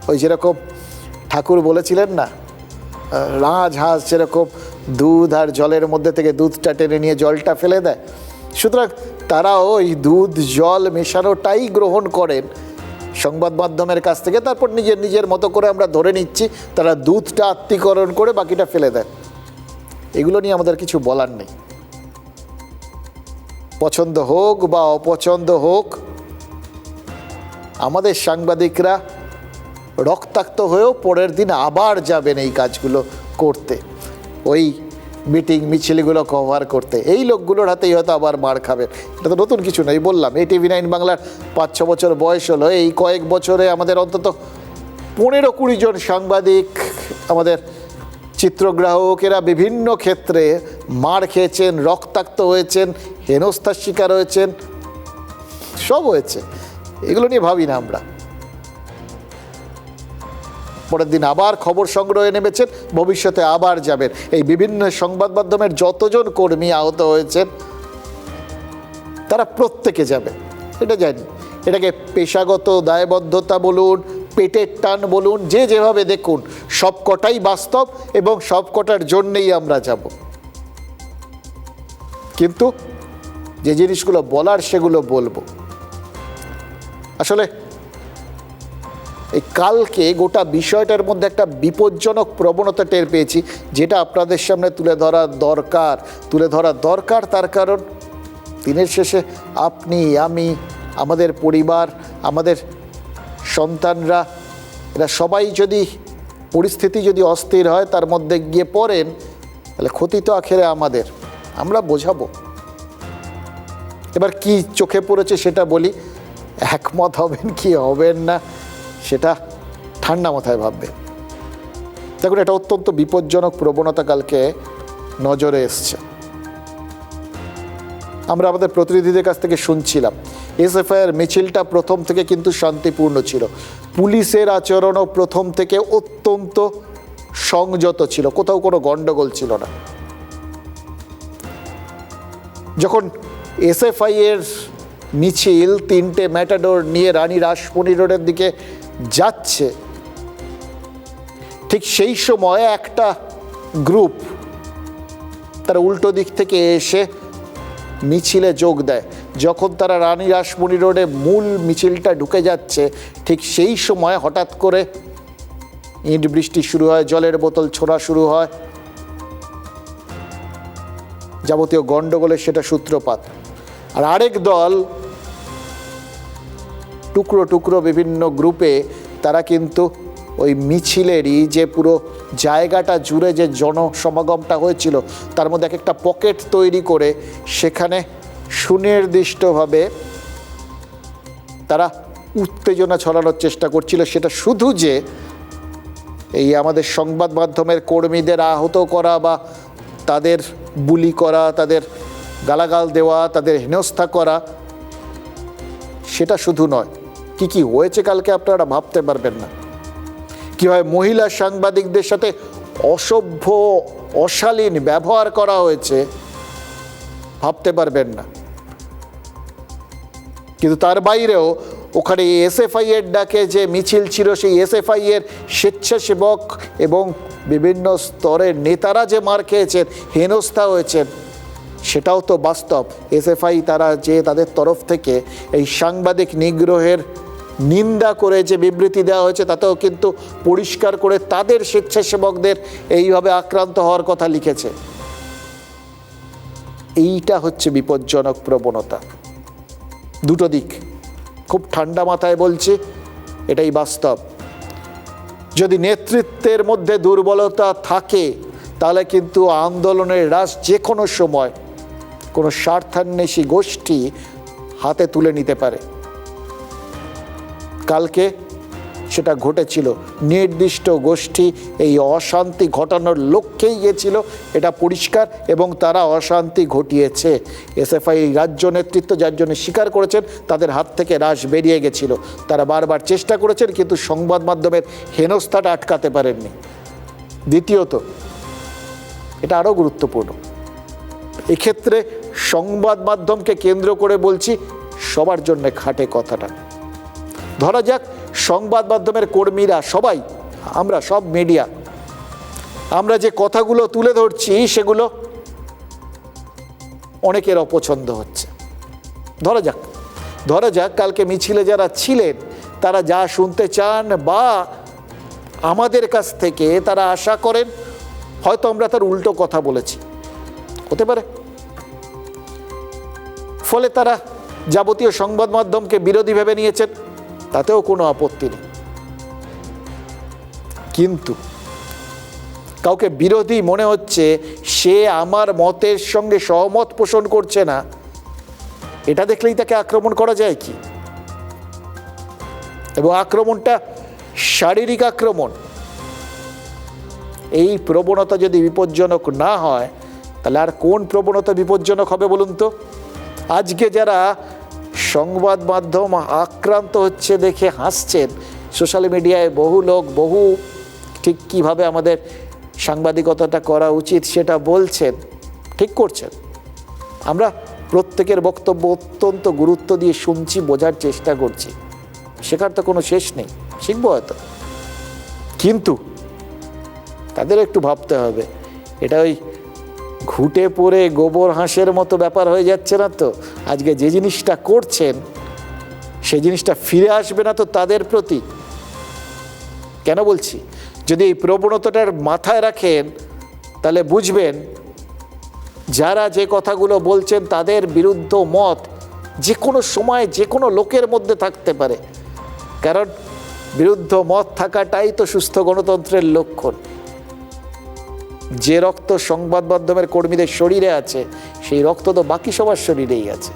Speaker 2: ওই যেরকম ঠাকুর বলেছিলেন না, রাজহাঁস যেরকম দুধ আর জলের মধ্যে থেকে দুধটা টেনে নিয়ে জলটা ফেলে দেয়, সুতরাং তারাও ওই দুধ জল মেশানোটাই গ্রহণ করেন সংবাদ মাধ্যমের কাছ থেকে, তারপর নিজের মতো করে আমরা ধরে নিচ্ছি তারা দুধটা আত্মীকরণ করে বাকিটা ফেলে দেয়। এগুলো নিয়ে আমাদের কিছু বলার নেই। পছন্দ হোক বা অপছন্দ হোক, আমাদের সাংবাদিকরা রক্তাক্ত হয়েও পরের দিন আবার যাবেন এই কাজগুলো করতে, ওই মিটিং মিছিলগুলো কভার করতে। এই লোকগুলোর হাতেই হয়তো আবার মার খাবেন। এটা তো নতুন কিছু নয়, বললাম ATV9 বাংলার 5-6 বছর বয়স হলো। এই কয়েক বছরে আমাদের অন্তত 15-20 জন সাংবাদিক, আমাদের চিত্রগ্রাহকেরা বিভিন্ন ক্ষেত্রে মার খেয়েছেন, রক্তাক্ত হয়েছেন, হেনস্থার শিকার হয়েছেন, সব হয়েছে। এগুলো নিয়ে ভাবি না আমরা। পরের দিন আবার খবর সংগ্রহে নেমেছেন, ভবিষ্যতে আবার যাবেন। এই বিভিন্ন সংবাদ মাধ্যমের যতজন কর্মী আহত হয়েছেন তারা প্রত্যেকে যাবে, এটা জানি। এটাকে পেশাগত দায়বদ্ধতা বলুন, পেটের টান বলুন, যে যেভাবে দেখুন, সবকটাই বাস্তব এবং সবকটার জন্যেই আমরা যাব। কিন্তু যে জিনিসগুলো বলার সেগুলো বলবো। আসলে এই কালকে গোটা বিষয়টার মধ্যে একটা বিপজ্জনক প্রবণতা টের পেয়েছি, যেটা আপনাদের সামনে তুলে ধরা দরকার। তার কারণ দিনের শেষে আপনি, আমি, আমাদের পরিবার, আমাদের সন্তানরা, এরা সবাই যদি পরিস্থিতি যদি অস্থির হয়, তার মধ্যে গিয়ে পড়েন, তাহলে ক্ষতি তো আখেরে আমাদের, আমরা বোঝাবো। এবার কি চোখে পড়েছে সেটা বলি, একমত হবেন কি হবেন না সেটা ঠান্ডা মাথায় ভাববেন। দেখুন, এটা অত্যন্ত বিপজ্জনক প্রবণতা কালকে নজরে এসছে। আমরা আমাদের প্রতিনিধিদের কাছ থেকে শুনছিলাম, এসএফআইয়ের মিছিলটা প্রথম থেকে কিন্তু শান্তিপূর্ণ ছিল। পুলিশের আচরণও প্রথম থেকে অত্যন্ত সংযত ছিল, কোথাও কোনো গণ্ডগোল ছিল না। যখন এসএফআইয়ের মিছিল 3টে ম্যাটাডোর নিয়ে রানী রাসমণি রোডের দিকে যাচ্ছে, ঠিক সেই সময় একটা গ্রুপ তারা উল্টো দিক থেকে এসে মিছিলে যোগ দেয়। যখন তারা রানী রাসমণি রোডে মূল মিছিলটা ঢুকে যাচ্ছে, ঠিক সেই সময় হঠাৎ করে ইট বৃষ্টি শুরু হয়, জলের বোতল ছোড়া শুরু হয়, যাবতীয় গণ্ডগোলের সেটা সূত্রপাত। আর আরেক দল টুকরো টুকরো বিভিন্ন গ্রুপে তারা কিন্তু ওই মিছিলেরই যে পুরো জায়গাটা জুড়ে যে জনসমাগমটা হয়েছিল, তার মধ্যে একটা পকেট তৈরি করে সেখানে সুনির্দিষ্টভাবে তারা উত্তেজনা ছড়ানোর চেষ্টা করছিল। সেটা শুধু যে এই আমাদের সংবাদ মাধ্যমের কর্মীদের আহত করা বা তাদের বুলি করা, তাদের গালাগাল দেওয়া, তাদের হেনস্থা করা, সেটা শুধু নয়। কি কি হয়েছে কালকে আপনারা ভাবতে পারবেন না। কীভাবে মহিলা সাংবাদিকদের সাথে অসভ্য অশালীন ব্যবহার করা হয়েছে ভাবতে পারবেন না। কিন্তু তার বাইরেও ওখানে এসএফআই এর ডাকে যে মিছিল ছিল, সেই এসএফআই এর স্বেচ্ছাসেবক এবং বিভিন্ন স্তরের নেতারা যে মার খেয়েছেন, হেনস্থা হয়েছেন, সেটাও তো বাস্তব। এসএফআই তারা যে তাদের তরফ থেকে এই সাংবাদিক নিগ্রহের নিন্দা করে যে বিবৃতি দেওয়া হয়েছে, তাতেও কিন্তু পরিষ্কার করে তাদের স্বেচ্ছাসেবকদের এইভাবে আক্রান্ত হওয়ার কথা লিখেছে। এইটা হচ্ছে বিপজ্জনক প্রবণতা। দুটো দিক, খুব ঠান্ডা মাথায় বলছি, এটাই বাস্তব। যদি নেতৃত্বের মধ্যে দুর্বলতা থাকে, তাহলে কিন্তু আন্দোলনের রাশ যে কোনো সময় কোনো স্বার্থান্বেষী গোষ্ঠী হাতে তুলে নিতে পারে। কালকে সেটা ঘটেছিল। নির্দিষ্ট গোষ্ঠী এই অশান্তি ঘটানোর লক্ষ্যেই গিয়েছিল, এটা পরিষ্কার, এবং তারা অশান্তি ঘটিয়েছে। এসএফআই রাজ্য নেতৃত্ব যার জন্য স্বীকার করেছেন, তাদের হাত থেকে রাশ বেরিয়ে গেছিল। তারা বারবার চেষ্টা করেছেন, কিন্তু সংবাদ মাধ্যমের হেনস্থাটা আটকাতে পারেননি। দ্বিতীয়ত, এটা আরও গুরুত্বপূর্ণ, এক্ষেত্রে সংবাদ মাধ্যমকে কেন্দ্র করে বলছি, সবার জন্য খাটে কথাটা। ধরা যাক সংবাদ মাধ্যমের কর্মীরা সবাই, আমরা সব মিডিয়া, আমরা যে কথাগুলো তুলে ধরছি সেগুলো অনেকের অপছন্দ হচ্ছে। ধরা যাক কালকে মিছিলে যারা ছিলেন, তারা যা শুনতে চান বা আমাদের কাছ থেকে তারা আশা করেন, হয়তো আমরা তার উল্টো কথা বলেছি, হতে পারে। ফলে তারা যাবতীয় সংবাদ মাধ্যমকে বিরোধী ভেবে নিয়েছেন, তাতেও কোনো আপত্তি নেই। কিন্তু কাউকে বিরোধী মনে হচ্ছে, সে আমার মতের সঙ্গে সহমত পোষণ করছে না, এটা দেখলেই তাকে আক্রমণ করা যায় কি? এবং আক্রমণটা শারীরিক আক্রমণ। এই প্রবণতা যদি বিপজ্জনক না হয়, তাহলে আর কোন প্রবণতা বিপজ্জনক হবে বলুন তো? আজকে যারা সংবাদ মাধ্যম আক্রান্ত হচ্ছে দেখে হাসছেন, সোশ্যাল মিডিয়ায় বহু লোক বহু ঠিক কীভাবে আমাদের সাংবাদিকতাটা করা উচিত সেটা বলছেন, ঠিক করছেন। আমরা প্রত্যেকের বক্তব্য অত্যন্ত গুরুত্ব দিয়ে শুনছি, বোঝার চেষ্টা করছি। শেখার তো কোনো শেষ নেই, শিখবো হয়তো, কিন্তু তাদের একটু ভাবতে হবে, এটা ওই ঘুটে পড়ে গোবর হাঁসের মতো ব্যাপার হয়ে যাচ্ছে না তো? আজকে যে জিনিসটা করছেন সেই জিনিসটা ফিরে আসবে না তো তাদের প্রতি? কেন বলছি, যদি এই প্রবণতাটার মাথায় রাখেন তাহলে বুঝবেন যারা যে কথাগুলো বলছেন তাদের বিরুদ্ধ মত যে কোনো সময় যে কোনো লোকের মধ্যে থাকতে পারে, কারণ বিরুদ্ধ মত থাকাটাই তো সুস্থ গণতন্ত্রের লক্ষণ। যে রক্ত সংবাদ মাধ্যমের কর্মীদের শরীরে আছে, সেই রক্ত তো বাকি সবার শরীরেই আছে,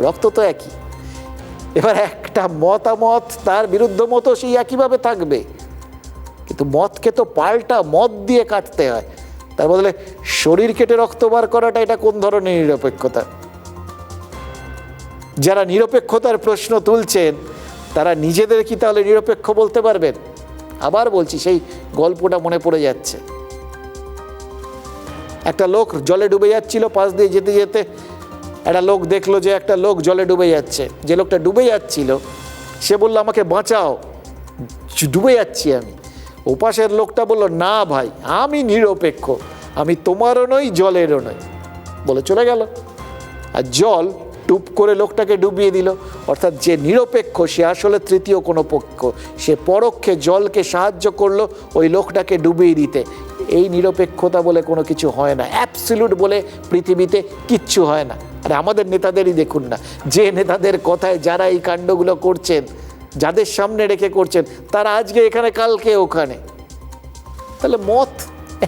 Speaker 2: রক্ত তো একই। এবার একটা মতামত, তার বিরুদ্ধ মতও সেই একইভাবে থাকবে, কিন্তু মতকে তো পাল্টা মত দিয়ে কাটতে হয়। তার বদলে শরীর কেটে রক্ত বার করাটা, এটা কোন ধরনের নিরপেক্ষতা? যারা নিরপেক্ষতার প্রশ্ন তুলছেন তারা নিজেদের কি তাহলে নিরপেক্ষ বলতে পারবেন? আবার বলছি, সেই গল্পটা মনে পড়ে যাচ্ছে। একটা লোক জলে ডুবে যাচ্ছিল, পাশ দিয়ে যেতে যেতে একটা লোক দেখলো যে একটা লোক জলে ডুবে যাচ্ছে। যে লোকটা ডুবে যাচ্ছিল সে বলল, আমাকে বাঁচাও, ডুবে যাচ্ছি আমি। ওপাশের লোকটা বলল, না ভাই, আমি নিরপেক্ষ, আমি তোমারও নই জলেরও নই, বলে চলে গেল। আর জল টুপ করে লোকটাকে ডুবিয়ে দিল। অর্থাৎ যে নিরপেক্ষ সে আসলে তৃতীয় কোনো পক্ষ, সে পরোক্ষে জলকে সাহায্য করলো ওই লোকটাকে ডুবিয়ে দিতে। এই নিরপেক্ষতা বলে কোনো কিছু হয় না, অ্যাবসলিউট বলে পৃথিবীতে কিচ্ছু হয় না। আর আমাদের নেতাদেরই দেখুন না, যে নেতাদের কথায় যারা এই কাণ্ডগুলো করছেন, যাদের সামনে রেখে করছেন, তারা আজকে এখানে কালকে ওখানে। তাহলে মত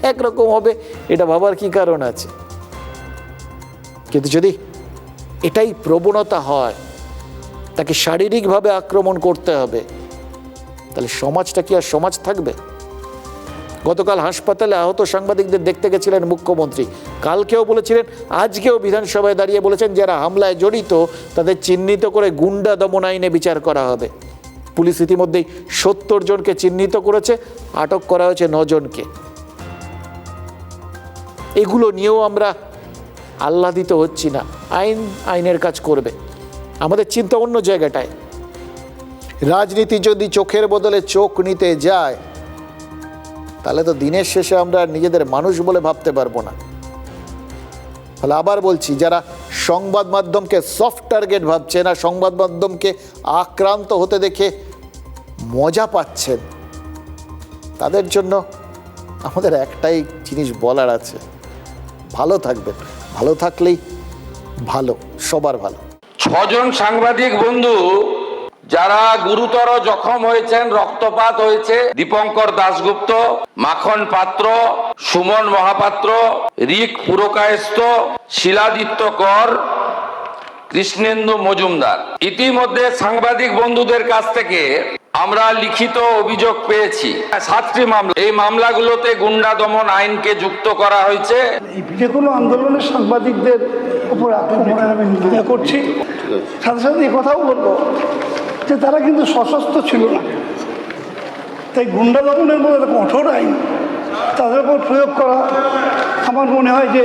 Speaker 2: একরকম হবে, এটা ভাবার কি কারণ আছে? কিন্তু যদি এটাই প্রবণতা হয়, তাকে শারীরিকভাবে আক্রমণ করতে হবে, তাহলে সমাজটা কি আর সমাজ থাকবে? গতকাল হাসপাতালে আহত সাংবাদিকদের দেখতে গেছিলেন মুখ্যমন্ত্রী, কালকেও বলেছিলেন, আজকেও বিধানসভায় দাঁড়িয়ে বলেছেন যারা হামলায় জড়িত তাদের চিহ্নিত করে গুন্ডা দমন আইনে বিচার করা হবে। পুলিশ ইতিমধ্যেই 70 জনকে চিহ্নিত করেছে, আটক করা হয়েছে 9 জনকে। এগুলো নিয়েও আমরা আহ্লাদিত হচ্ছি না। আইন আইনের কাজ করবে, আমাদের চিন্তা অন্য জায়গাটায়। রাজনীতি যদি চোখের বদলে চোখ নিতে যায়, তাহলে তো দিনের শেষে আমরা নিজেদের মানুষ বলে ভাবতে পারবো না। ফলে আবার বলছি, যারা সংবাদ মাধ্যমকে সফট টার্গেট ভাবছেন আর সংবাদ মাধ্যমকে আক্রান্ত হতে দেখে মজা পাচ্ছেন, তাদের জন্য আমাদের একটাই জিনিস বলার আছে, ভালো থাকবেন। ভালো থাকলেই ভালো, সবার ভালো।
Speaker 10: 6 জন সাংবাদিক বন্ধু যারা গুরুতর জখম হয়েছেন, রক্তপাত হয়েছে, দীপঙ্কর দাশগুপ্ত, মাখন পাত্র, সুমন মহাপাত্র, রিক পুরকায়স্থ, শিলাদিত্য কর, কৃষ্ণেন্দু মজুমদার। ইতিমধ্যে সাংবাদিক বন্ধুদের কাছ থেকে আমরা লিখিত অভিযোগ পেয়েছি 7টি মামলা। এই মামলাগুলোতে গুন্ডা দমন আইনকে যুক্ত করা হয়েছে।
Speaker 11: যে কোনো আন্দোলনের সাংবাদিকদের উপর আক্রমণের আমি নিন্দা করছি। সাথে সাথে এই কথাও বলবো যে তারা কিন্তু সশস্ত্র ছিল না, তাই গুন্ডা দমনের মতো কঠোর আইন তাদের উপর প্রয়োগ করা আমার মনে হয় যে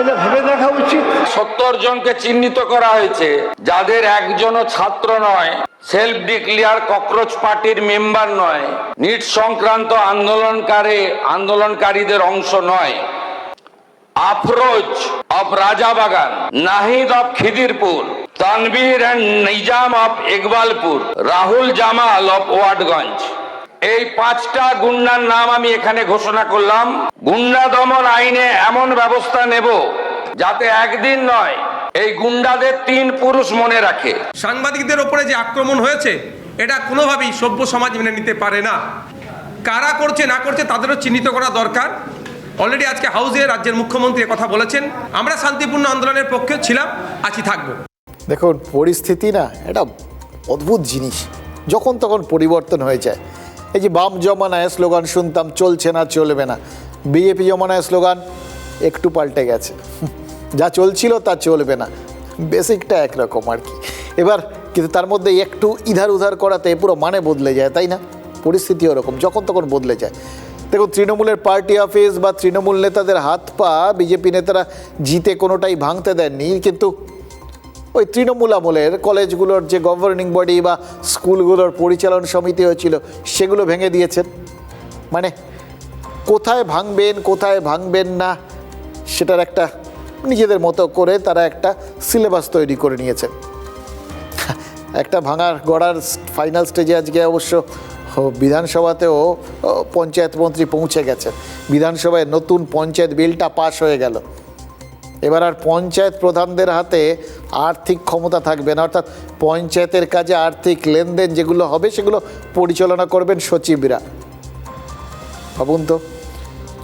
Speaker 11: এটা ভেবে দেখা উচিত।
Speaker 10: 70 জনকে চিহ্নিত করা হয়েছে, যাদের একজনও ছাত্র নয়, সেলফ ডিক্লেয়ার ককরোচ পার্টির মেম্বার নয়, নিট সংক্রান্ত আন্দোলনকারীদের অংশ নয়। Afroz of Rajabagan, Nahid of Khidirpur, Tanvir and Nizam of Iqbalpur, Rahul Jamal of Watgunge. এই 5টা গুন্ডার নাম আমি এখানে ঘোষণা করলাম। গুন্ডা দমন আইনে এমন ব্যবস্থা নেব যাতে একদিন নয়, এই গুন্ডাদের 3 পুরুষ মনে রাখে।
Speaker 12: সাংবাদিকদের ওপরে যে আক্রমণ হয়েছে এটা কোনোভাবেই সভ্য সমাজ মেনে নিতে পারে না। কারা করছে না করছে তাদেরও চিহ্নিত করা দরকার। অলরেডি আজকে হাউসে রাজ্যের মুখ্যমন্ত্রী কথা বলেছেন, আমরা শান্তিপূর্ণ আন্দোলনের পক্ষে ছিলাম, আছি, থাকবো।
Speaker 2: দেখুন পরিস্থিতি না এটা অদ্ভুত জিনিস, যখন তখন পরিবর্তন হয়ে যায়। এই যে বাম জমানায় স্লোগান শুনতাম চলছে না চলবে না, বিজেপি জমানায় স্লোগান একটু পাল্টে গেছে, যা চলছিল তা চলবে না, বেসিকটা একরকম আর কি। এবার কিন্তু তার মধ্যে একটু ইধার উধার করাতে পুরো মানে বদলে যায়, তাই না? পরিস্থিতি ওরকম, যখন তখন বদলে যায়। দেখুন তৃণমূলের পার্টি অফিস বা তৃণমূল নেতাদের হাত পা বিজেপি নেতারা জিতে কোনোটাই ভাঙতে দেননি, কিন্তু ওই তৃণমূল আমলের কলেজগুলোর যে গভর্নিং বডি বা স্কুলগুলোর পরিচালন সমিতি হয়েছিল সেগুলো ভেঙে দিয়েছেন। মানে কোথায় ভাঙবেন না সেটার একটা নিজেদের মতো করে তারা একটা সিলেবাস তৈরি করে নিয়েছেন। একটা ভাঙার গড়ার ফাইনাল স্টেজে আজকে অবশ্য বিধানসভাতেও পঞ্চায়েত মন্ত্রী পৌঁছে গেছেন, বিধানসভায় নতুন পঞ্চায়েত বিলটা পাশ হয়ে গেল। এবার আর পঞ্চায়েত প্রধানদের হাতে আর্থিক ক্ষমতা থাকবে না, অর্থাৎ পঞ্চায়েতের কাজে আর্থিক লেনদেন যেগুলো হবে সেগুলো পরিচালনা করবেন সচিবরা। ভাবুন তো,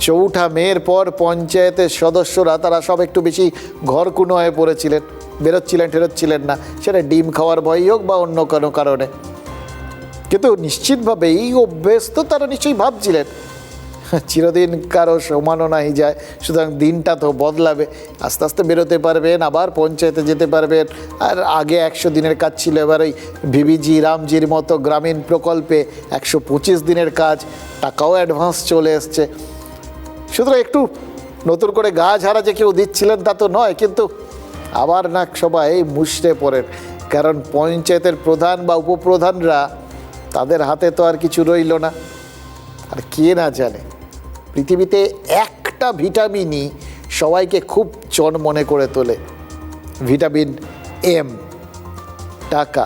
Speaker 2: 4 মের পর পঞ্চায়েতের সদস্যরা তারা সব একটু বেশি ঘরকুনো হয়ে পড়েছিলেন, ঠেরোচ্ছিলেন না, সেটা ডিম খাওয়ার ভয়ই হোক বা অন্য কোনো কারণে। কিন্তু নিশ্চিতভাবে এই অভ্যেস তো তারা নিশ্চয়ই ভাবছিলেন চিরদিন কারো সমানও নাই যায়, সুতরাং দিনটা তো বদলাবে, আস্তে আস্তে বেরোতে পারবেন, আবার পঞ্চায়েতে যেতে পারবেন। আর আগে 100 দিনের কাজ ছিল, এবার ওই ভিবিজি রামজির মতো গ্রামীণ প্রকল্পে 125 দিনের কাজ, টাকাও অ্যাডভান্স চলে এসছে। সুতরাং একটু নতুন করে গা ঝাড়া যে কেউ দিচ্ছিলেন তা তো নয়, কিন্তু আবার না সবাই মুষড়ে পড়েন, কারণ পঞ্চায়েতের প্রধান বা উপপ্রধানরা তাদের হাতে তো আর কিছু রইল না। আর কে না জানে পৃথিবীতে একটা ভিটামিনই সবাইকে খুব চন মনে করে তোলে, ভিটামিন এম, টাকা।